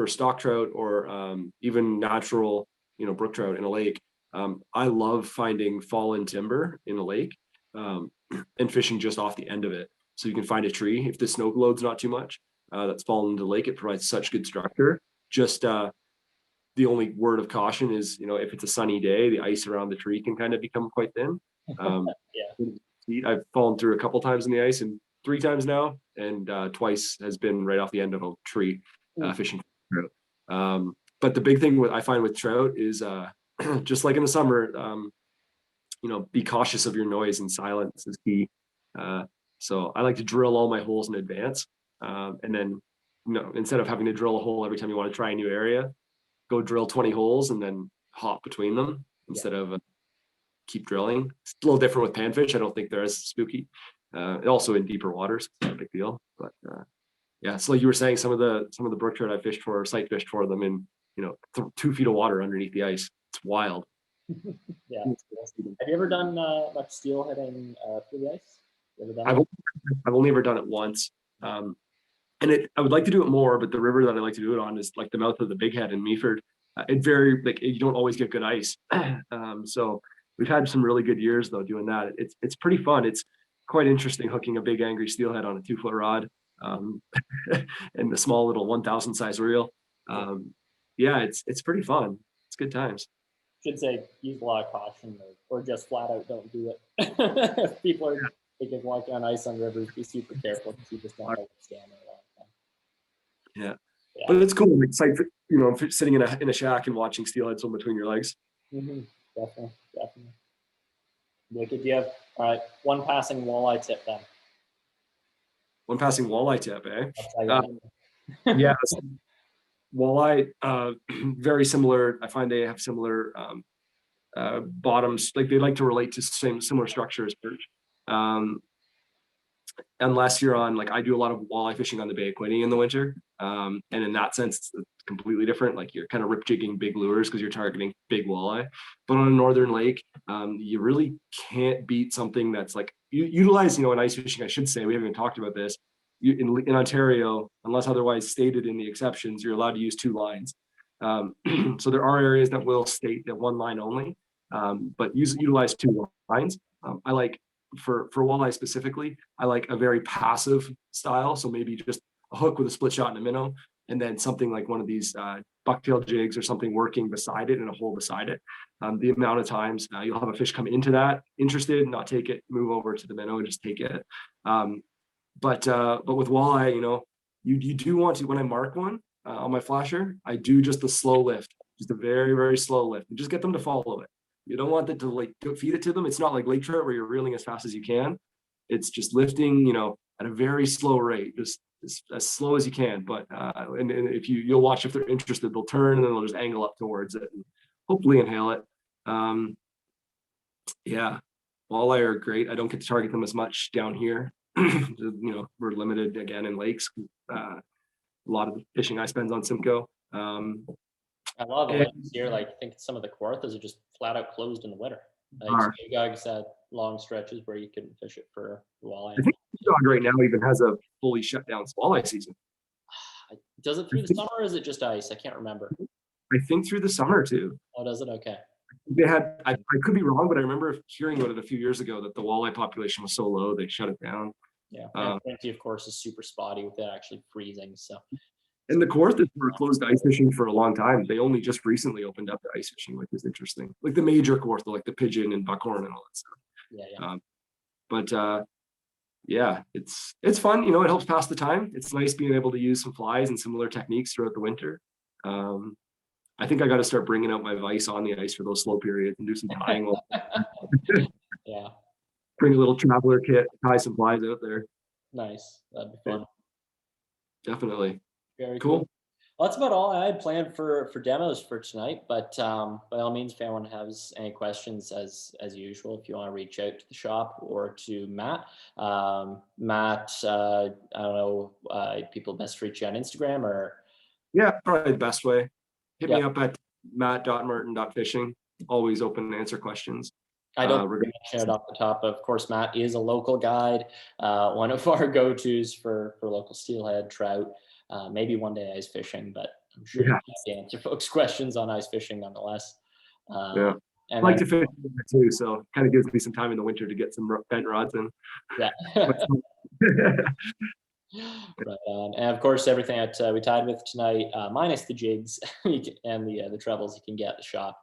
stock trout or even natural, brook trout in a lake, I love finding fallen timber in a lake and fishing just off the end of it. So you can find a tree if the snow load's not too much that's fallen into the lake. It provides such good structure. Just the only word of caution is, if it's a sunny day, the ice around the tree can kind of become quite thin. Yeah. I've fallen through a couple times in the ice and 3 times now, and twice has been right off the end of a tree fishing for trout. But the big thing I find with trout is just like in the summer, be cautious of your noise and silence is key. So I like to drill all my holes in advance. And then, instead of having to drill a hole every time you want to try a new area, go drill 20 holes and then hop between them instead of keep drilling. It's a little different with panfish. I don't think they're as spooky. Also in deeper waters, it's not a big deal. But yeah, so like you were saying, some of the brook trout I fished for, sight fished for them in 2 feet of water underneath the ice. It's wild. Yeah. Have you ever done much steelheading through the ice? I've only ever done it once. And I would like to do it more, but the river that I like to do it on is like the mouth of the Big Head in Meaford. You don't always get good ice. So we've had some really good years though doing that. It's pretty fun. It's quite interesting hooking a big angry steelhead on a 2-foot rod and a small little 1,000 size reel. Yeah, it's pretty fun. It's good times. Should say use a lot of caution or just flat out don't do it. If people are thinking walking on ice on rivers, be super careful because you just don't know what's standing a long time. Yeah. But it's cool. It's like sitting in a shack and watching steelhead swim between your legs. Mm-hmm. Definitely. Wicked. Do you have one passing walleye tip then? One passing walleye tip, eh? Yeah. Walleye, very similar. I find they have similar bottoms. Like they like to relate to similar structure as perch. Unless you're on, like I do a lot of walleye fishing on the Bay of Quinte in the winter. And in that sense, it's completely different. Like you're kind of rip jigging big lures because you're targeting big walleye. But on a northern lake, you really can't beat something that's like utilize, in ice fishing, I should say, we haven't even talked about this. In Ontario, unless otherwise stated in the exceptions, you're allowed to use 2 lines. So there are areas that will state that 1 line only, but utilize 2 lines. I like for walleye specifically, I like a very passive style. So maybe just a hook with a split shot and a minnow, and then something like one of these bucktail jigs or something working beside it in a hole beside it. The amount of times you'll have a fish come into that, interested, not take it, move over to the minnow and just take it. But with walleye, you know, you do want to, when I mark one on my flasher, I do just a slow lift, just a very, very slow lift, and just get them to follow it. You don't want that to like feed it to them. It's not like lake trout where you're reeling as fast as you can. It's just lifting, you know, at a very slow rate, just as slow as you can. But and if you'll watch, if they're interested, they'll turn and then they'll just angle up towards it and hopefully inhale it. Yeah, walleye are great. I don't get to target them as much down here. You know, we're limited again in lakes. A lot of the fishing I spend on Simcoe. I love the lakes here. Like, I think some of the Kawarthas are just flat out closed in the winter. Like, you guys had long stretches where you couldn't fish it for walleye. I think Dog right now even has a fully shut down walleye season. Does it through the summer or is it just ice? I can't remember. I think through the summer too. Oh, does it? Okay. They had, I could be wrong, but I remember hearing about it a few years ago that the walleye population was so low they shut it down. Yeah, and plenty, of course, is super spotty with it actually freezing. So, and the Kawarthas were closed to ice fishing for a long time. They only just recently opened up to ice fishing, which is interesting. Like the major Kawartha, like the pigeon and buckhorn and all that stuff. Yeah, yeah. But yeah, it's fun. You know, it helps pass the time. It's nice being able to use some flies and similar techniques throughout the winter. I think I got to start bringing out my vise on the ice for those slow periods and do some tying. Yeah. Bring a little traveler kit, tie some flies out there. Nice. That'd be fun. Definitely. Very cool. Well, that's about all I had planned for demos for tonight. But by all means, if anyone has any questions, as usual, if you want to reach out to the shop or to Matt, Matt, I don't know, people best reach you on Instagram or. Yeah, probably the best way. Hit me up at matt.martin.fishing. Always open to answer questions. I don't mention it off the top. Of course, Matt is a local guide, one of our go-tos for local steelhead, trout, maybe one day ice fishing, but I'm sure you can answer folks' questions on ice fishing nonetheless. Yeah, I like to fish too, so it kind of gives me some time in the winter to get some bent rods in. Yeah. Right on. And of course, everything that we tied with tonight, minus the jigs and the trebles, you can get at the shop.